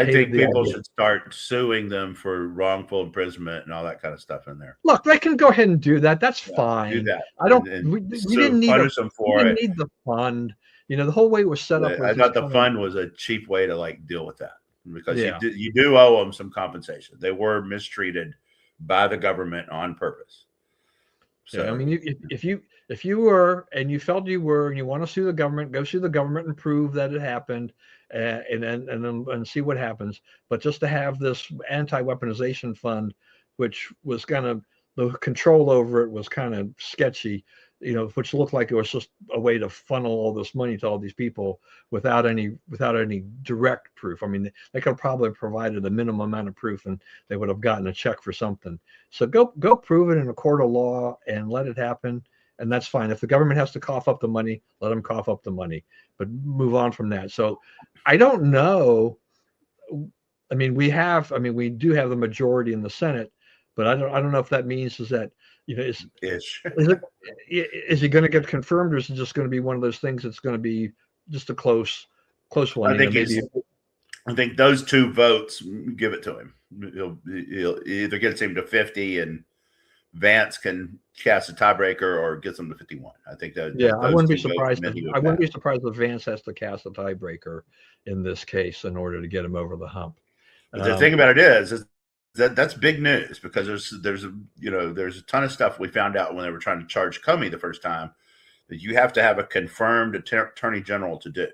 think people should start suing them for wrongful imprisonment and all that kind of stuff in there. Look, they can go ahead and do that. That's fine. Do that. I don't. We didn't need punish them for it. Need the fund. The whole way it was set up. I thought the fund was a cheap way to deal with that, because you do owe them some compensation. They were mistreated by the government on purpose. So I mean, if you were, and you felt you were, and you want to sue the government, go sue the government and prove that it happened, and then see what happens. But just to have this anti-weaponization fund, which was the control over it was kind of sketchy, which looked like it was just a way to funnel all this money to all these people without any direct proof. I mean, they could have probably provided a minimum amount of proof, and they would have gotten a check for something. So go prove it in a court of law and let it happen. And that's fine. If the government has to cough up the money, let them cough up the money, but move on from that. So I don't know. I mean, we do have the majority in the Senate, but I don't know if that means is that, is he going to get confirmed, or is it just going to be one of those things that's going to be just a close one? I think those two votes give it to him. He'll either gets him to 50 and Vance can cast a tiebreaker, or gets them to 51. I think that. Yeah, I wouldn't be surprised. I wouldn't be surprised if Vance has to cast a tiebreaker in this case in order to get him over the hump. But the thing about it is that's big news, because there's a ton of stuff we found out when they were trying to charge Comey the first time, that you have to have a confirmed attorney general to do.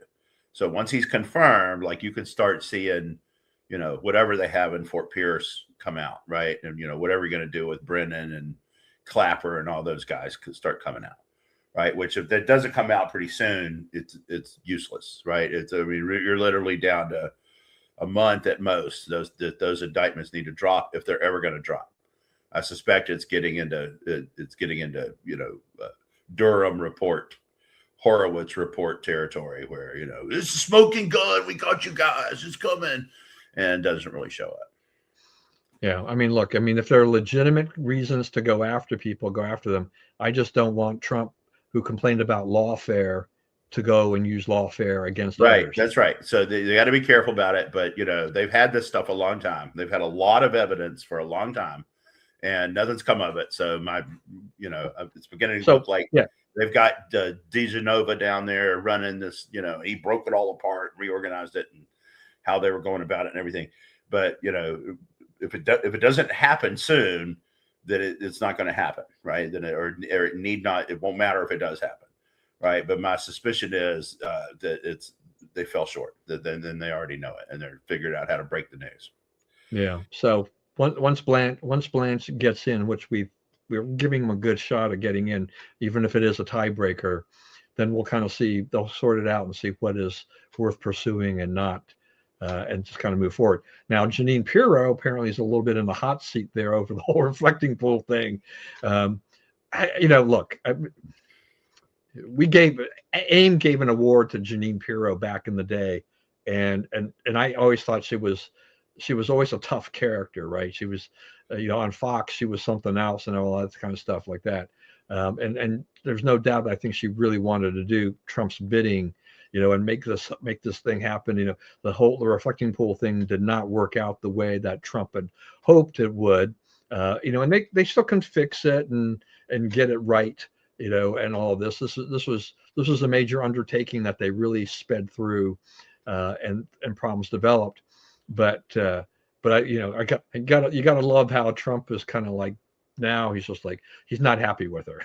So once he's confirmed, you could start seeing, whatever they have in Fort Pierce come out, right? And, whatever you're going to do with Brennan and Clapper and all those guys could start coming out, right? Which, if that doesn't come out pretty soon, it's useless, right? You're literally down to a month at most. Those indictments need to drop, if they're ever going to drop. I suspect it's getting into Durham report, Horowitz report territory, where it's a smoking gun. We got you guys. It's coming, and doesn't really show up. Yeah, I mean, look, if there are legitimate reasons to go after people, go after them. I just don't want Trump, who complained about lawfare, to go and use lawfare against others. That's right. So they got to be careful about it. But they've had this stuff a long time. They've had a lot of evidence for a long time, and nothing's come of it. So it's beginning to look like they've got DeGenova down there running this. He broke it all apart, reorganized it, and how they were going about it and everything. But if it doesn't happen soon, that it's not going to happen, right? Then it need not. It won't matter if it does happen. Right, but my suspicion is that they fell short. Then they already know it, and they're figured out how to break the news. Yeah. So once Blanche gets in, which we're giving him a good shot of getting in, even if it is a tiebreaker, then we'll kind of see. They'll sort it out and see what is worth pursuing and not. and just kind of move forward. Now, Jeannine Pirro apparently is a little bit in the hot seat there over the whole reflecting pool thing. Look, AIM gave an award to Jeannine Pirro back in the day, and I always thought she was always a tough character, right? She was, on Fox, she was something else and all that kind of stuff like that. And there's no doubt that I think she really wanted to do Trump's bidding, and make this thing happen. The reflecting pool thing did not work out the way that Trump had hoped it would. And they still can fix it and get it right. And all of this. This was a major undertaking that they really sped through, and problems developed. But you gotta love how Trump is kind of like, now he's just like, he's not happy with her.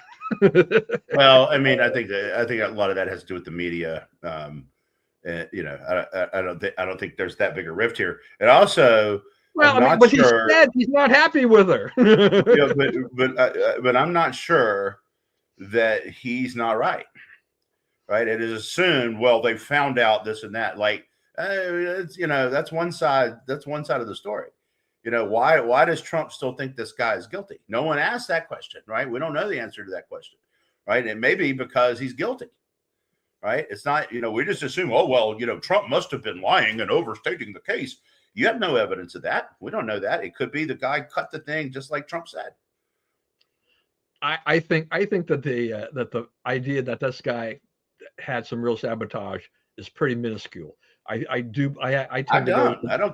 Well, I mean, I think a lot of that has to do with the media. And, I don't think there's that big a rift here. And also, but he said he's not happy with her. But I'm not sure that he's not right. Right? It is assumed, well, they found out this and that. Like, that's one side. That's one side of the story. Why does Trump still think this guy is guilty? No one asked that question, right? We don't know the answer to that question, right? It may be because he's guilty, right? It's not, we just assume, oh, well, Trump must have been lying and overstating the case. You have no evidence of that. We don't know that. It could be the guy cut the thing just like Trump said. I think that the idea that this guy had some real sabotage is pretty minuscule. I don't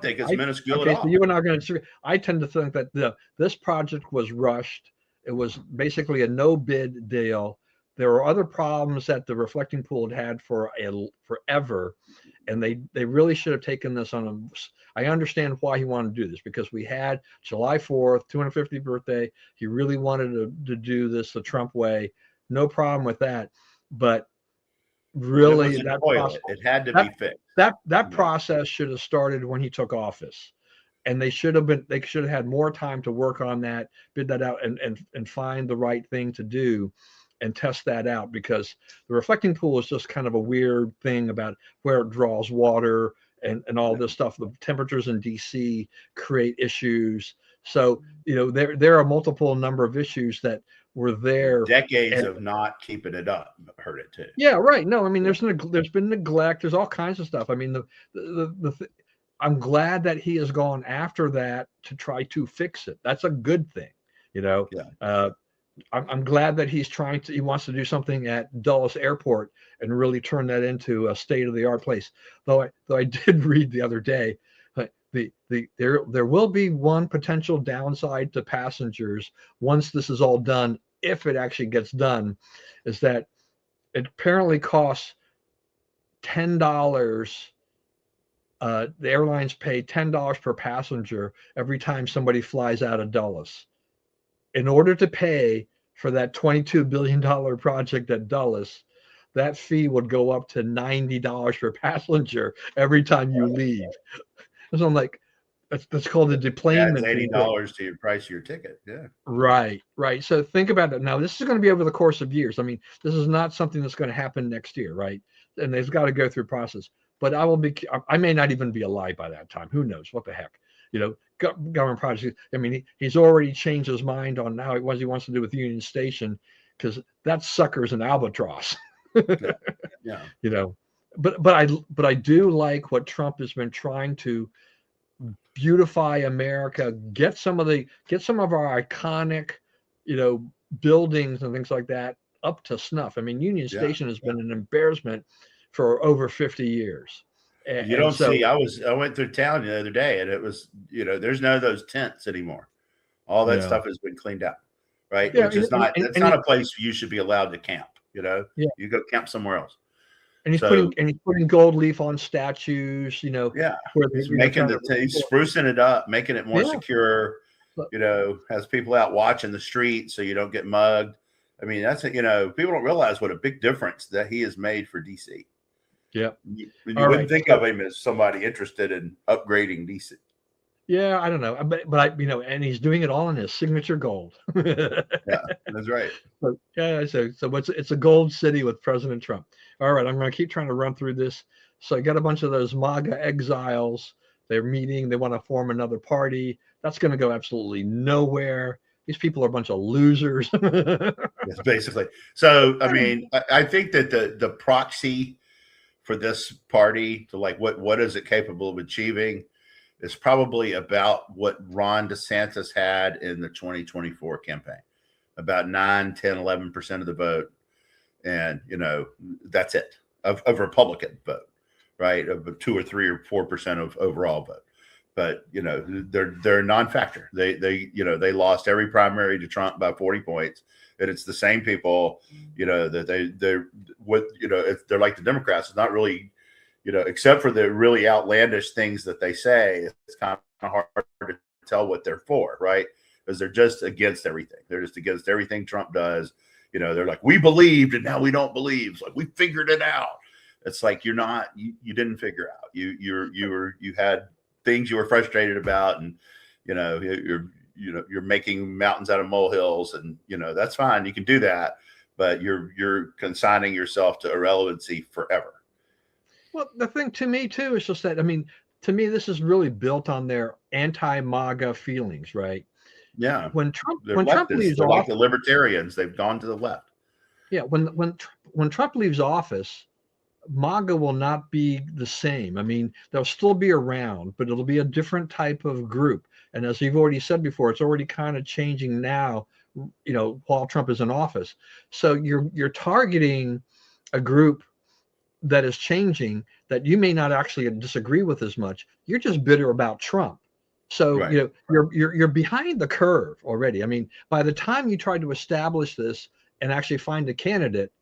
think it's minuscule at all. So you and I are going to. I tend to think that this project was rushed. It was basically a no bid deal. There were other problems that the reflecting pool had forever, and they really should have taken this on. I understand why he wanted to do this, because we had July 4th, 250th birthday. He really wanted to do this the Trump way. No problem with that, but really, it had to be fixed. That process should have started when he took office, and they should have had more time to work on that, bid that out, and find the right thing to do and test that out, because the reflecting pool is just kind of a weird thing about where it draws water and all this stuff. The temperatures in D.C. create issues. So, there are multiple number of issues that were there. Decades of not keeping it up hurt it too. Yeah, right. No, I mean, there's been neglect. There's all kinds of stuff. I mean, I'm glad that he has gone after that to try to fix it. That's a good thing, Yeah. I'm glad that he wants to do something at Dulles Airport and really turn that into a state-of-the-art place. Though I did read the other day, there will be one potential downside to passengers once this is all done, if it actually gets done, is that it apparently costs $10. The airlines pay $10 per passenger every time somebody flies out of Dulles. In order to pay for that $22 billion project at Dulles, that fee would go up to $90 per passenger every time you leave. So I'm like, that's called the deplanement. $80 to your price of your ticket. Yeah. Right. So think about it. Now, this is going to be over the course of years. I mean, this is not something that's going to happen next year, right? And they've got to go through process. But I may not even be alive by that time. Who knows? What the heck? Government projects. I mean, he's already changed his mind on how he wants to do with Union Station, because that sucker's an albatross. Yeah. But I do like what Trump has been trying to beautify America, get some of our iconic, buildings and things like that up to snuff. I mean, Union Station has been an embarrassment for over 50 years. I went through town the other day, and it was, there's none of those tents anymore. All that stuff has been cleaned out, right? Yeah, which is not a place you should be allowed to camp. You go camp somewhere else. And he's putting gold leaf on statues, he's he's sprucing it up, making it more secure, has people out watching the street so you don't get mugged. I mean, people don't realize what a big difference that he has made for DC. Yeah. You wouldn't think of him as somebody interested in upgrading DC. Yeah, I don't know, but and he's doing it all in his signature gold. Yeah, that's right. So it's a gold city with President Trump. All right, I'm going to keep trying to run through this. So you got a bunch of those MAGA exiles. They're meeting. They want to form another party. That's going to go absolutely nowhere. These people are a bunch of losers. Yes, basically. So, I mean, I think that the proxy for this party to like what is it capable of achieving is probably about what Ron DeSantis had in the 2024 campaign, about 9, 10, 11% of the vote. And, that's it of Republican vote, right? Of 2 or 3 or 4% of overall vote. But, they're a non-factor. They lost every primary to Trump by 40 points. And it's the same people, that they're like the Democrats. It's not really, except for the really outlandish things that they say, it's kind of hard to tell what they're for, right? Because they're just against everything. They're just against everything Trump does. They're like, we believed and now we don't believe. It's like, we figured it out. It's like, you didn't figure out. You had things you were frustrated about, and you're making mountains out of molehills, and that's fine. You can do that, but you're consigning yourself to irrelevancy forever. Well, the thing to me too is just that, to me, this is really built on their anti-MAGA feelings, right? Yeah. When Trump leftists. leaves They're office, like the libertarians. They've gone to the left. yeah, when Trump leaves office, MAGA will not be the same. They'll still be around, but it'll be a different type of group. And as you've already said before, it's already kind of changing now, while Trump is in office. So you're targeting a group that is changing that you may not actually disagree with as much. You're just bitter about Trump. So Right. You're behind the curve already. By the time you try to establish this and actually find a candidate,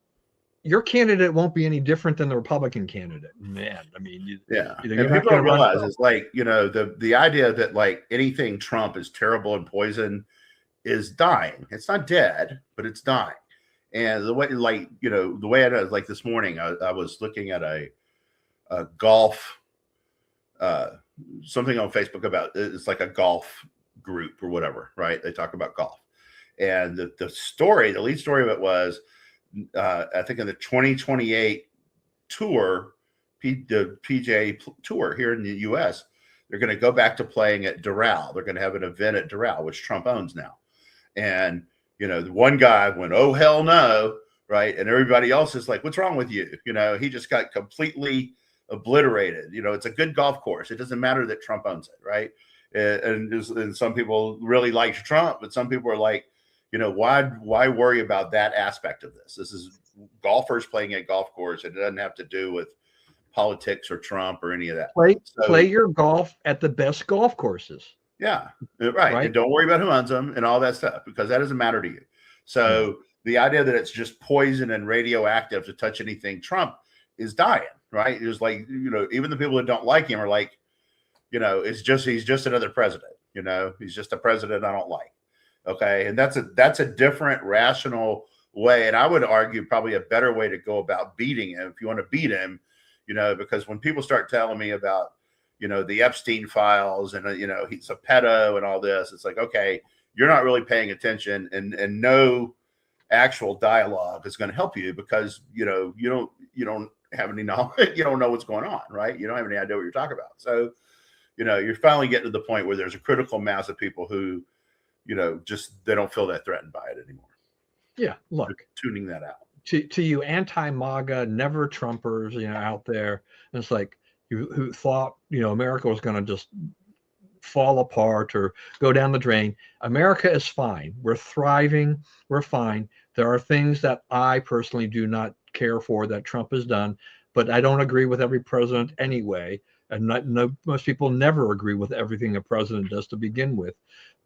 your candidate won't be any different than the Republican candidate. Man, Yeah. you're And not people going don't to realize it's like, the idea that like anything Trump is terrible and poison is dying. It's not dead, but it's dying. And the way, like, the way I was like this morning, I was looking at a golf, something on Facebook about it's like a golf group or whatever, right? They talk about golf. And the lead story of it was, I think in the 2028 tour, the PGA tour here in the U.S., they're going to go back to playing at Doral. They're going to have an event at Doral, which Trump owns now. And, the one guy went, oh, hell no, right? And everybody else is like, what's wrong with you? He just got completely obliterated. It's a good golf course. It doesn't matter that Trump owns it, right? And some people really like Trump, but some people are like, why worry about that aspect of this? This is golfers playing a golf course. It doesn't have to do with politics or Trump or any of that. Play your golf at the best golf courses. Yeah, right. And don't worry about who owns them and all that stuff, because that doesn't matter to you. So the idea that it's just poison and radioactive to touch anything Trump is dying, right? It's like, even the people that don't like him are like, he's just another president. He's just a president I don't like. Okay. And that's a different rational way. And I would argue probably a better way to go about beating him if you want to beat him, because when people start telling me about, the Epstein files and, he's a pedo and all this, it's like, okay, you're not really paying attention, and no actual dialogue is going to help you, because, you don't have any knowledge. You don't know what's going on, right? You don't have any idea what you're talking about. So, you're finally getting to the point where there's a critical mass of people who, just they don't feel that threatened by it anymore. Yeah, look, they're tuning that out. To you anti-MAGA, never Trumpers, out there, and it's like who thought America was going to just fall apart or go down the drain. America is fine. We're thriving. We're fine. There are things that I personally do not care for that Trump has done, but I don't agree with every president anyway. And most people never agree with everything a president does to begin with.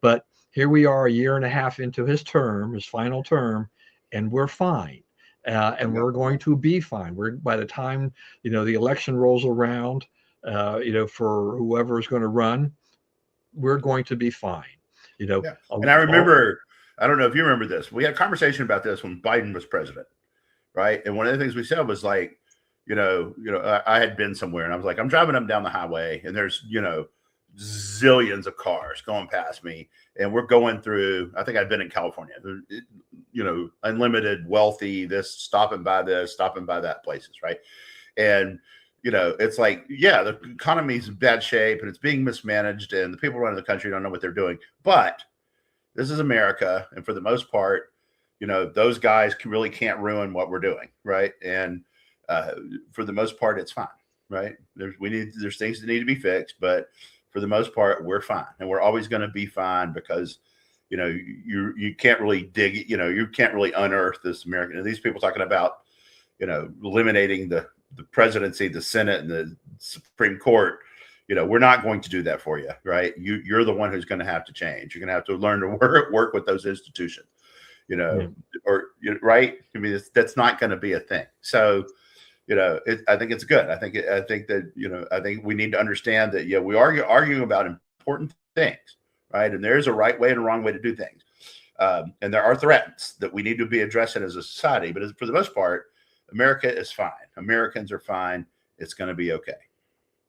But here we are, a year and a half into his final term, and we're fine. And we're going to be fine. By the time the election rolls around, for whoever is going to run, we're going to be fine. And I remember, I don't know if you remember this. We had a conversation about this when Biden was president, right? And one of the things we said was like, I had been somewhere and I was like, I'm driving up down the highway and there's, zillions of cars going past me, and we're going through, I think I'd been in California, unlimited, wealthy, stopping by that places, right? And it's like, yeah, the economy's in bad shape and it's being mismanaged and the people running the country don't know what they're doing. But this is America. And for the most part, those guys really can't ruin what we're doing. Right. And for the most part, it's fine. Right. There's things that need to be fixed, but for the most part, we're fine. And we're always going to be fine because, you can't really dig, you can't really unearth this American. And these people talking about, eliminating the presidency, the Senate, and the Supreme Court, we're not going to do that for you, right? You're the one who's going to have to change. You're going to have to learn to work with those institutions, right? I mean, that's not going to be a thing. So, I think it's good. I think that, I think we need to understand that, we are arguing about important things, right? And there's a right way and a wrong way to do things. And there are threats that we need to be addressing as a society. But for the most part, America is fine. Americans are fine. It's going to be okay.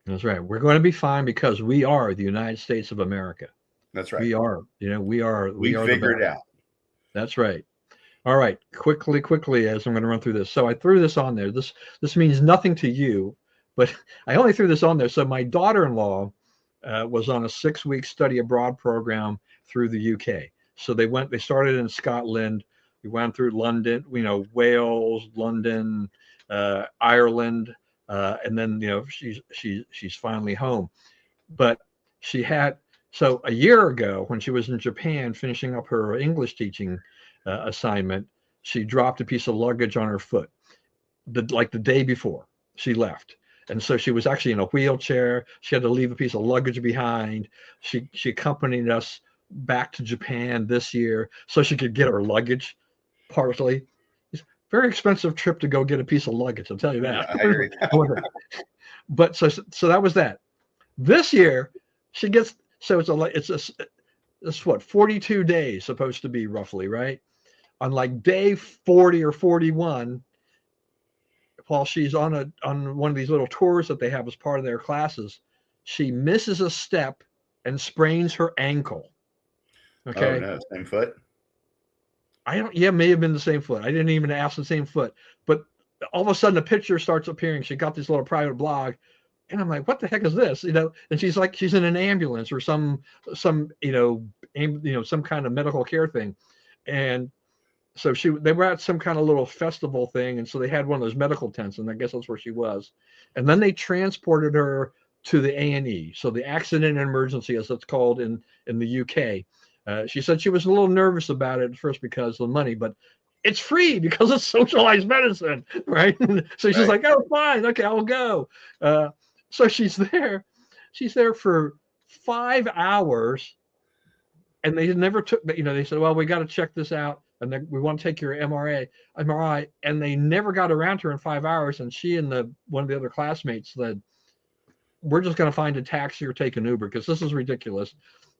That's right. We're going to be fine because we are the United States of America. That's right. We are. We figured it out. That's right. All right. Quickly, as I'm going to run through this. So I threw this on there. This means nothing to you, but I only threw this on there. So my daughter-in-law was on a 6-week study abroad program through the UK. So they started in Scotland. We went through London, Wales, London, Ireland, and then she's finally home. But so a year ago when she was in Japan finishing up her English teaching assignment, she dropped a piece of luggage on her foot, the day before she left. And so she was actually in a wheelchair. She had to leave a piece of luggage behind. She accompanied us back to Japan this year so she could get her luggage. Partially, it's a very expensive trip to go get a piece of luggage. I'll tell you that. Yeah, I agree. But so that was that. This year, she gets it's what 42 days supposed to be roughly, right? On like day 40 or 41, while she's on one of these little tours that they have as part of their classes, she misses a step and sprains her ankle. Okay. Oh no, same foot. May have been the same foot. I didn't even ask the same foot, but all of a sudden a picture starts appearing. She got this little private blog, and I'm like, what the heck is this? And she's like, she's in an ambulance or some kind of medical care thing. And so they were at some kind of little festival thing. And so they had one of those medical tents, and I guess that's where she was. And then they transported her to the A&E. So the accident and emergency, as it's called in the UK. She said she was a little nervous about it at first because of the money, but it's free because it's socialized medicine, right? So she's like, oh, fine. Okay, I'll go. So she's there. She's there for 5 hours, and they never took, they said, well, we got to check this out, and then we want to take your MRI, and they never got around to her in 5 hours, and she and one of the other classmates said, we're just going to find a taxi or take an Uber because this is ridiculous.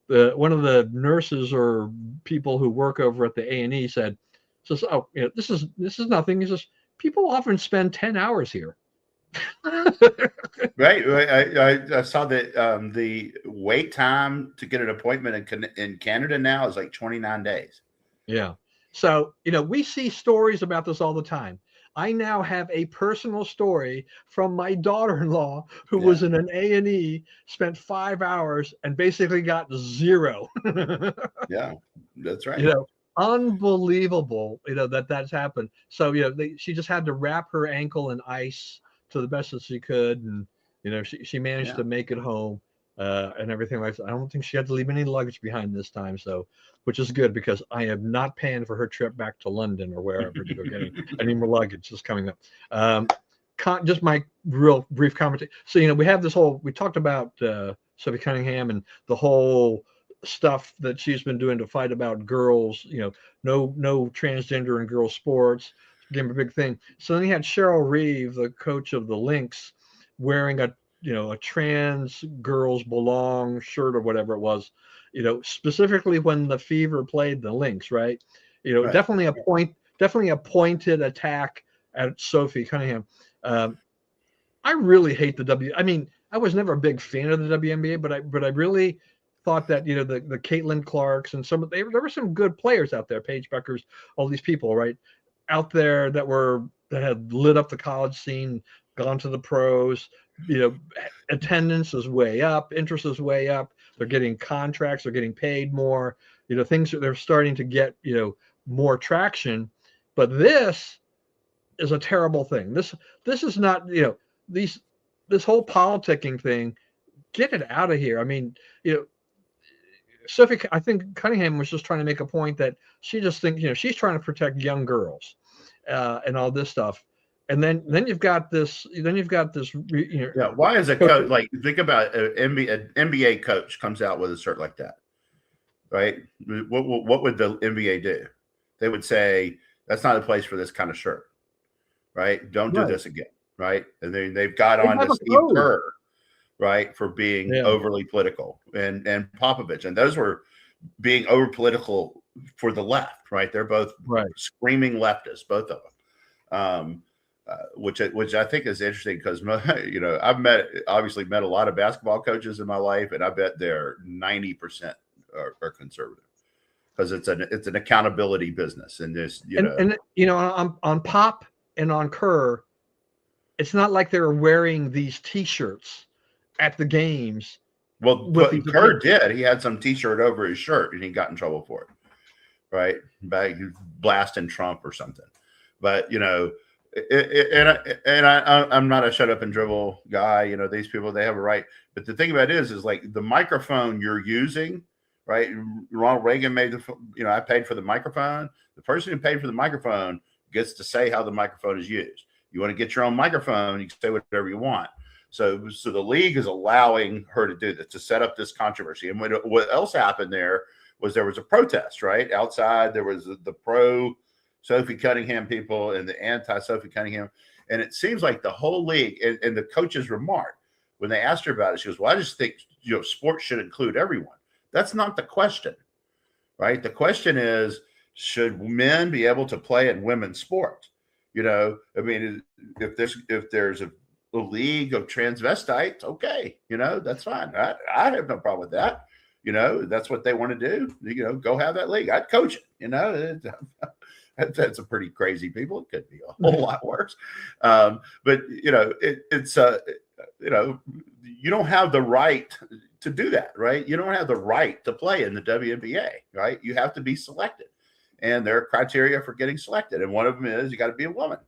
One of the nurses or people who work over at the A&E says, oh, this is nothing. He says, people often spend 10 hours here. Right. I saw that the wait time to get an appointment in Canada now is like 29 days. Yeah. So, we see stories about this all the time. I now have a personal story from my daughter-in-law who was in an A&E, spent 5 hours, and basically got 0. Yeah, that's right. Unbelievable, that's happened. So, she just had to wrap her ankle in ice to the best that she could. And, she managed to make it home and everything like that. I don't think she had to leave any luggage behind this time. So, which is good because I am not paying for her trip back to London or wherever to go get any more luggage is coming up. Just my real brief commentary. So, we have this we talked about Sophie Cunningham and the whole stuff that she's been doing to fight about girls, no transgender in girls sports, became a big thing. So then you had Cheryl Reeve, the coach of the Lynx, wearing a trans girls belong shirt or whatever it was, specifically when the Fever played the Lynx, right? Right. Definitely a pointed attack at Sophie Cunningham. I really hate I was never a big fan of the WNBA, but I really thought that, the Caitlin Clarks and there were some good players out there, Paige Beckers, all these people, right, out there that had lit up the college scene, gone to the pros. Attendance is way up, interest is way up. They're getting contracts, they're getting paid more. They're starting to get more traction. But this is a terrible thing. This is not this whole politicking thing. Get it out of here. I mean, Sophie, I think Cunningham was just trying to make a point that she just thinks, she's trying to protect young girls and all this stuff. And then you've got this. Yeah. Why is a coach like think about an NBA coach comes out with a shirt like that, right? What would the NBA do? They would say that's not a place for this kind of shirt, right? Don't do this again, right? And then they've got on to Steve Kerr, right, for being overly political, and Popovich, and those were being over political for the left, right? They're both screaming leftists, both of them. Which I think is interesting because I've obviously met a lot of basketball coaches in my life, and I bet they're 90% are conservative because it's an accountability business, and there's on Pop and on Kerr, it's not like they're wearing these T-shirts at the games. Well, Kerr did. He had some T-shirt over his shirt, and he got in trouble for it, right? By blasting Trump or something, but I'm not a shut up and dribble guy. These people, they have a right. But the thing about it is like the microphone you're using, right? Ronald Reagan made I paid for the microphone. The person who paid for the microphone gets to say how the microphone is used. You want to get your own microphone, you can say whatever you want. So the league is allowing her to do this, to set up this controversy. And what else happened there was a protest, right? Outside, there was the pro Sophie Cunningham people and the anti-Sophie Cunningham. And it seems like the whole league and the coaches remarked when they asked her about it, she goes, well, I just think, sports should include everyone. That's not the question, right? The question is, should men be able to play in women's sports? I mean, if there's a league of transvestites, okay, that's fine. I have no problem with that. That's what they want to do. Go have that league. I'd coach it, That's a pretty crazy people. It could be a whole lot worse. But it's you don't have the right to do that, right? You don't have the right to play in the WNBA, right? You have to be selected, and there are criteria for getting selected, and one of them is you got to be a woman.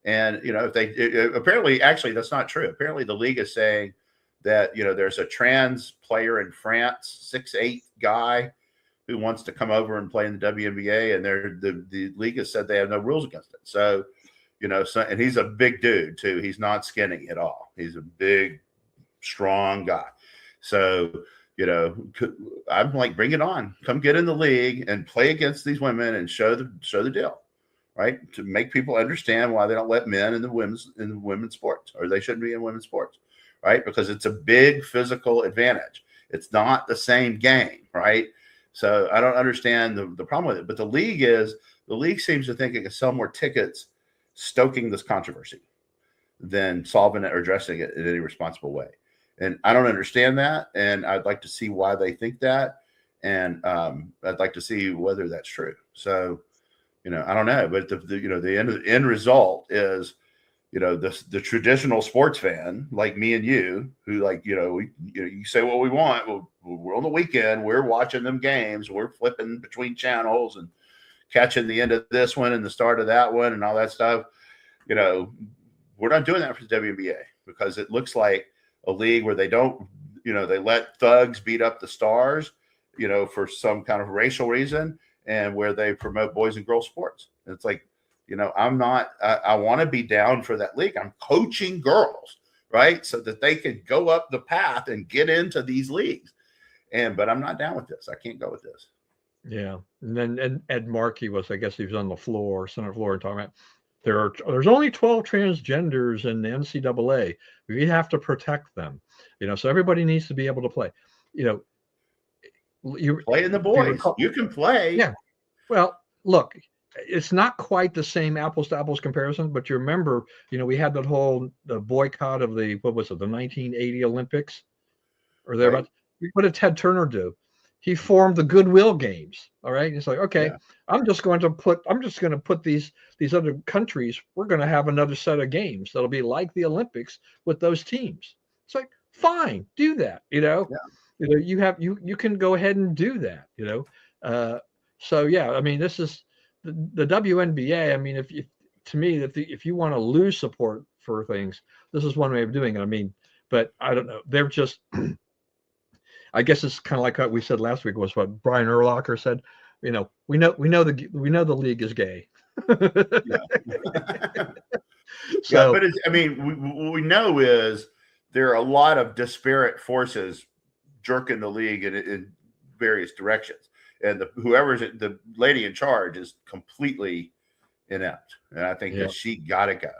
And if they apparently, actually, that's not true. Apparently, the league is saying that there's a trans player in France, 6'8" guy, who wants to come over and play in the WNBA, and the league has said they have no rules against it. So, and he's a big dude too. He's not skinny at all. He's a big, strong guy. So, I'm like, bring it on. Come get in the league and play against these women and show the deal, right? To make people understand why they don't let men in the women's sports, or they shouldn't be in women's sports, right? Because it's a big physical advantage. It's not the same game, right? So I don't understand the problem with it. But the league seems to think it can sell more tickets stoking this controversy than solving it or addressing it in any responsible way. And I don't understand that. And I'd like to see why they think that. And I'd like to see whether that's true. So, I don't know. But the end result is, the traditional sports fan like me and you, who you say what we want. We're on the weekend. We're watching them games. We're flipping between channels and catching the end of this one and the start of that one and all that stuff. We're not doing that for the WNBA because it looks like a league where they don't, they let thugs beat up the stars, for some kind of racial reason, and where they promote boys and girls sports. And it's like, I want to be down for that league. I'm coaching girls, right? So that they could go up the path and get into these leagues. But I'm not down with this. I can't go with this. Yeah. And then Ed Markey I guess he was on the floor, Senate floor, and talking about there's only 12 transgenders in the NCAA. We have to protect them. So everybody needs to be able to play. You play in the boys. You can play. Yeah. Well, look, it's not quite the same apples to apples comparison, but you remember, we had that whole boycott of the 1980 Olympics or thereabouts. Right. What did Ted Turner do? he formed the Goodwill Games. All right, and it's like, okay, Yeah. I'm just going to put these other countries. We're going to have another set of games that'll be like the Olympics with those teams. It's like, fine, do that. Yeah. You can go ahead and do that. So yeah, I mean, this is the WNBA. I mean, to me, if you want to lose support for things, this is one way of doing it. I mean, but I don't know. They're just I guess it's kind of like what we said last week was what Brian Urlacher said. We know the league is gay. Yeah. Yeah, So but I mean, what we know is there are a lot of disparate forces jerking the league in various directions, and whoever's the lady in charge is completely inept, and I think yeah. that she got to go.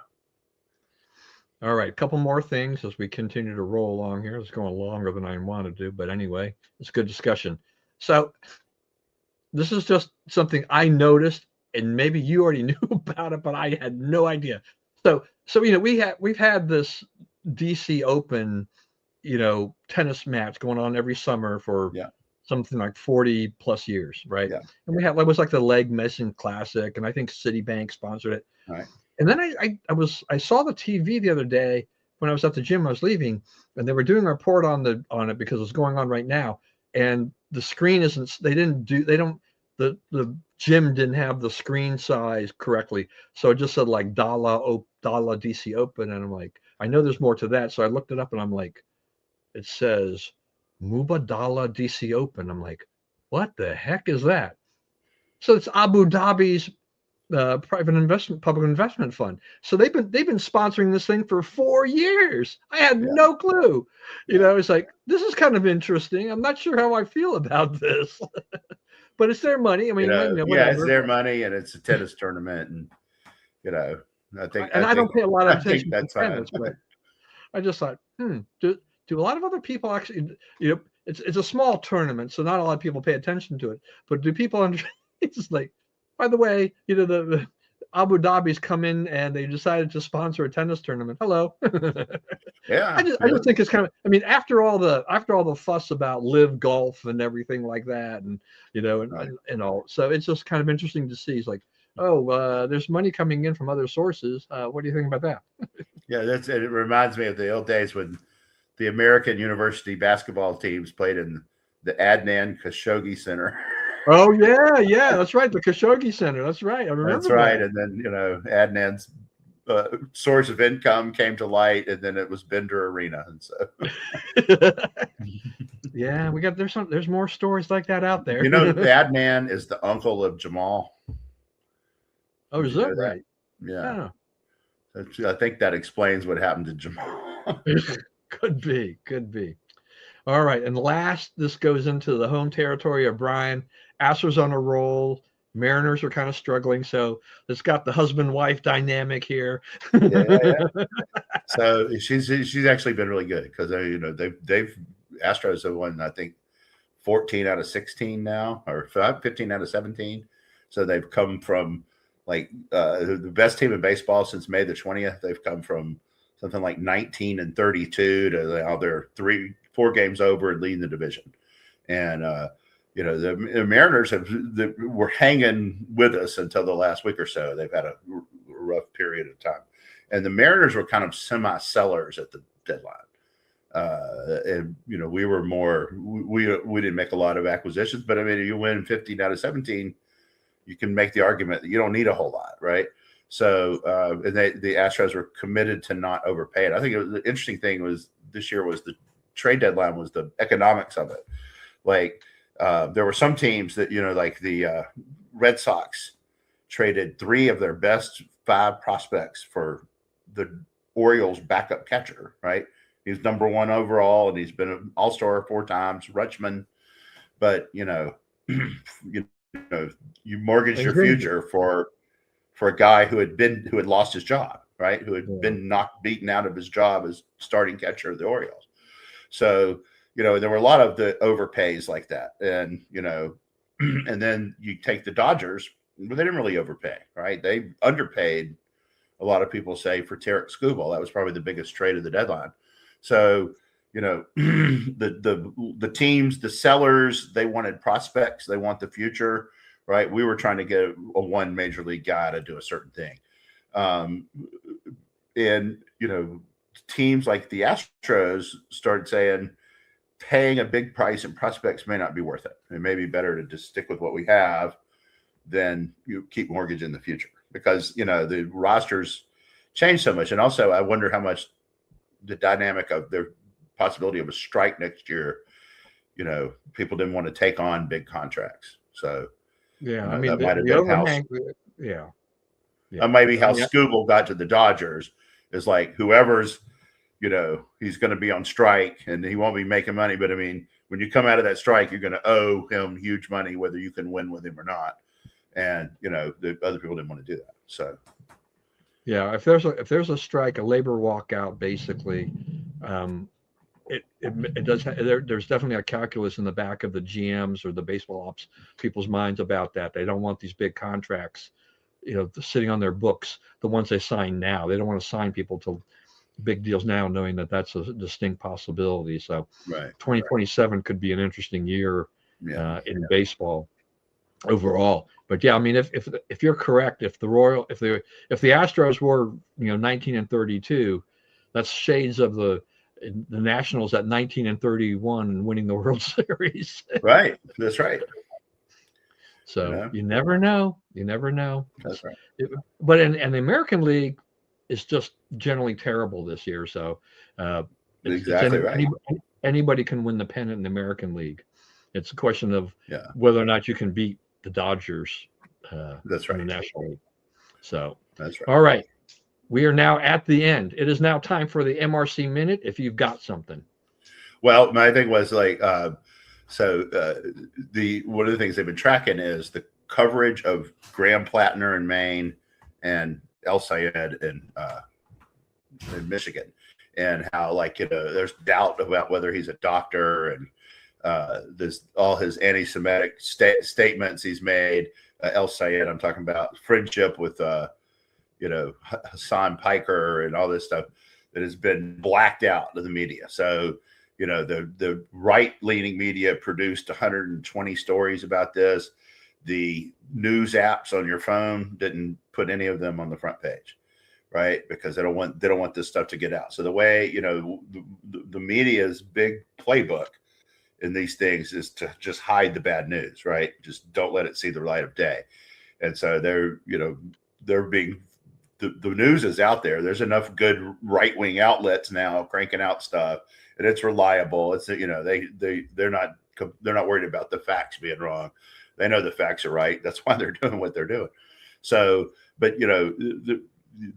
All right, a couple more things as we continue to roll along here. It's going longer than I wanted to, but anyway, it's good discussion. So this is just something I noticed, and maybe you already knew about it, but I had no idea. So we've had this DC Open, tennis match going on every summer for Yeah. something like 40 plus years, right? Yeah. And it was like the Leg Messing Classic, and I think Citibank sponsored it. Right. And then I saw the TV the other day when I was at the gym. I was leaving, and they were doing a report on it because it's going on right now. And the screen isn't. The gym didn't have the screen size correctly, so it just said like Mubadala D.C Open, and I'm like, I know there's more to that, so I looked it up, and I'm like, it says Mubadala D.C Open. I'm like, what the heck is that? So it's Abu Dhabi's public investment fund. So they've been sponsoring this thing for 4 years. I had no clue. It's like, this is kind of interesting. I'm not sure how I feel about this, but it's their money. I mean, yeah, it's their money, and it's a tennis tournament, and I don't pay a lot of attention to that's tennis, but I just thought, do a lot of other people actually, it's a small tournament, so not a lot of people pay attention to it, but do people it's like, by the way, the Abu Dhabi's come in and they decided to sponsor a tennis tournament. Hello. Yeah. I just think it's kind of, I mean, after all the fuss about live golf and everything like that, and and all, so it's just kind of interesting to see. It's like, there's money coming in from other sources. What do you think about that? Yeah, it reminds me of the old days when the American university basketball teams played in the Adnan Khashoggi Center. Oh yeah, that's right. The Khashoggi Center. That's right. I remember. That's right. And then Adnan's source of income came to light, and then it was Bender Arena, and so. Yeah, there's more stories like that out there. Adnan is the uncle of Jamal. Oh, is that right? Yeah. I think that explains what happened to Jamal. Could be. All right, and last, this goes into the home territory of Brian. Astros on a roll. Mariners are kind of struggling, so it's got the husband-wife dynamic here. Yeah. So she's actually been really good because they've Astros have won, I think, 14 out of 16 now, or 15 out of 17. So they've come from like the best team in baseball since May the 20th. They've come from something like 19-32 to now they're 3-4 games over and leading the division. And the Mariners were hanging with us until the last week or so. They've had a rough period of time, and the Mariners were kind of semi-sellers at the deadline. And we were more. We didn't make a lot of acquisitions, but I mean, you win 15 out of 17, you can make the argument that you don't need a whole lot, right? So, and the Astros were committed to not overpay it. I think the interesting thing was this year was the trade deadline was the economics of it. Like there were some teams that like the Red Sox traded 3 of their best 5 prospects for the Orioles' backup catcher. Right, he's number 1 overall, and he's been an All-Star 4 times, Rutschman. But you mortgage your future for a guy who had lost his job, right? Who had been beaten out of his job as starting catcher of the Orioles. So, there were a lot of the overpays like that. And, and then you take the Dodgers, but they didn't really overpay, right? They underpaid, a lot of people say, for Tarek Skubal. That was probably the biggest trade of the deadline. So, you know, the teams, the sellers, they wanted prospects, they want the future, right? We were trying to get a one major league guy to do a certain thing. And, you know, teams like the Astros started saying paying a big price in prospects may not be worth it. It may be better to just stick with what we have than you keep mortgage in the future, because, you know, the rosters change so much. And also, I wonder how much the dynamic of the possibility of a strike next year, you know, people didn't want to take on big contracts. So, yeah, you know, I mean, that might have the been how, overhang, yeah, maybe how yeah, Scooble got to the Dodgers is like, whoever's, you know, he's going to be on strike and he won't be making money. But I mean, when you come out of that strike, you're going to owe him huge money, whether you can win with him or not. And, you know, the other people didn't want to do that. So, yeah. If there's a strike, a labor walkout, basically, it does. There's definitely a calculus in the back of the GMs or the baseball ops people's minds about that. They don't want these big contracts, you know, sitting on their books. The ones they sign now, they don't want to sign people to big deals now, knowing that that's a distinct possibility. So, right. 2027 could be an interesting year in baseball overall. But yeah, I mean, if you're correct, if the Astros were, you know, 19-32, that's shades of the Nationals at 19-31 and winning the World Series. Right. That's right. So you never know. You never know. That's right. But in the American League, it's just generally terrible this year. So Exactly right. Anybody can win the pennant in the American League. It's a question of whether or not you can beat the Dodgers That's right. in the National League. So that's right. All right. We are now at the end. It is now time for the MRC Minute, if you've got something. Well, my thing was like, one of the things they've been tracking is the coverage of Graham Plattner in Maine and El-Sayed in Michigan, and how, like, you know, there's doubt about whether he's a doctor, and there's all his anti-Semitic statements he's made. El-Sayed, I'm talking about friendship with you know, Hassan Piker and all this stuff that has been blacked out of the media. So, you know, the right-leaning media produced 120 stories about this. The news apps on your phone didn't put any of them on the front page, right? Because they don't want this stuff to get out. So the way, you know, the media's big playbook in these things is to just hide the bad news, right? Just don't let it see the light of day. And so they're being, the news is out there. There's enough good right-wing outlets now cranking out stuff, and it's reliable. It's, you know, they're not worried about the facts being wrong. They know the facts are right. That's why they're doing what they're doing. So, but, you know,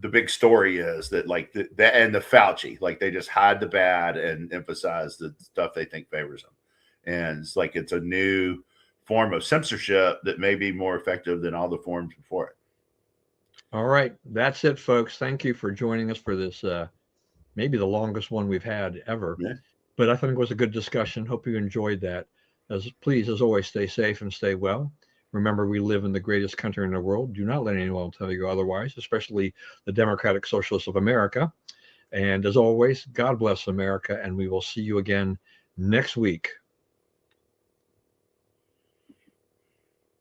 the big story is that, like, and the Fauci, like, they just hide the bad and emphasize the stuff they think favors them. And it's like, it's a new form of censorship that may be more effective than all the forms before it. All right. That's it, folks. Thank you for joining us for this, maybe the longest one we've had ever. Yeah. But I think it was a good discussion. Hope you enjoyed that. Please, as always, stay safe and stay well. Remember, we live in the greatest country in the world. Do not let anyone tell you otherwise, especially the Democratic Socialists of America. And as always, God bless America, and we will see you again next week.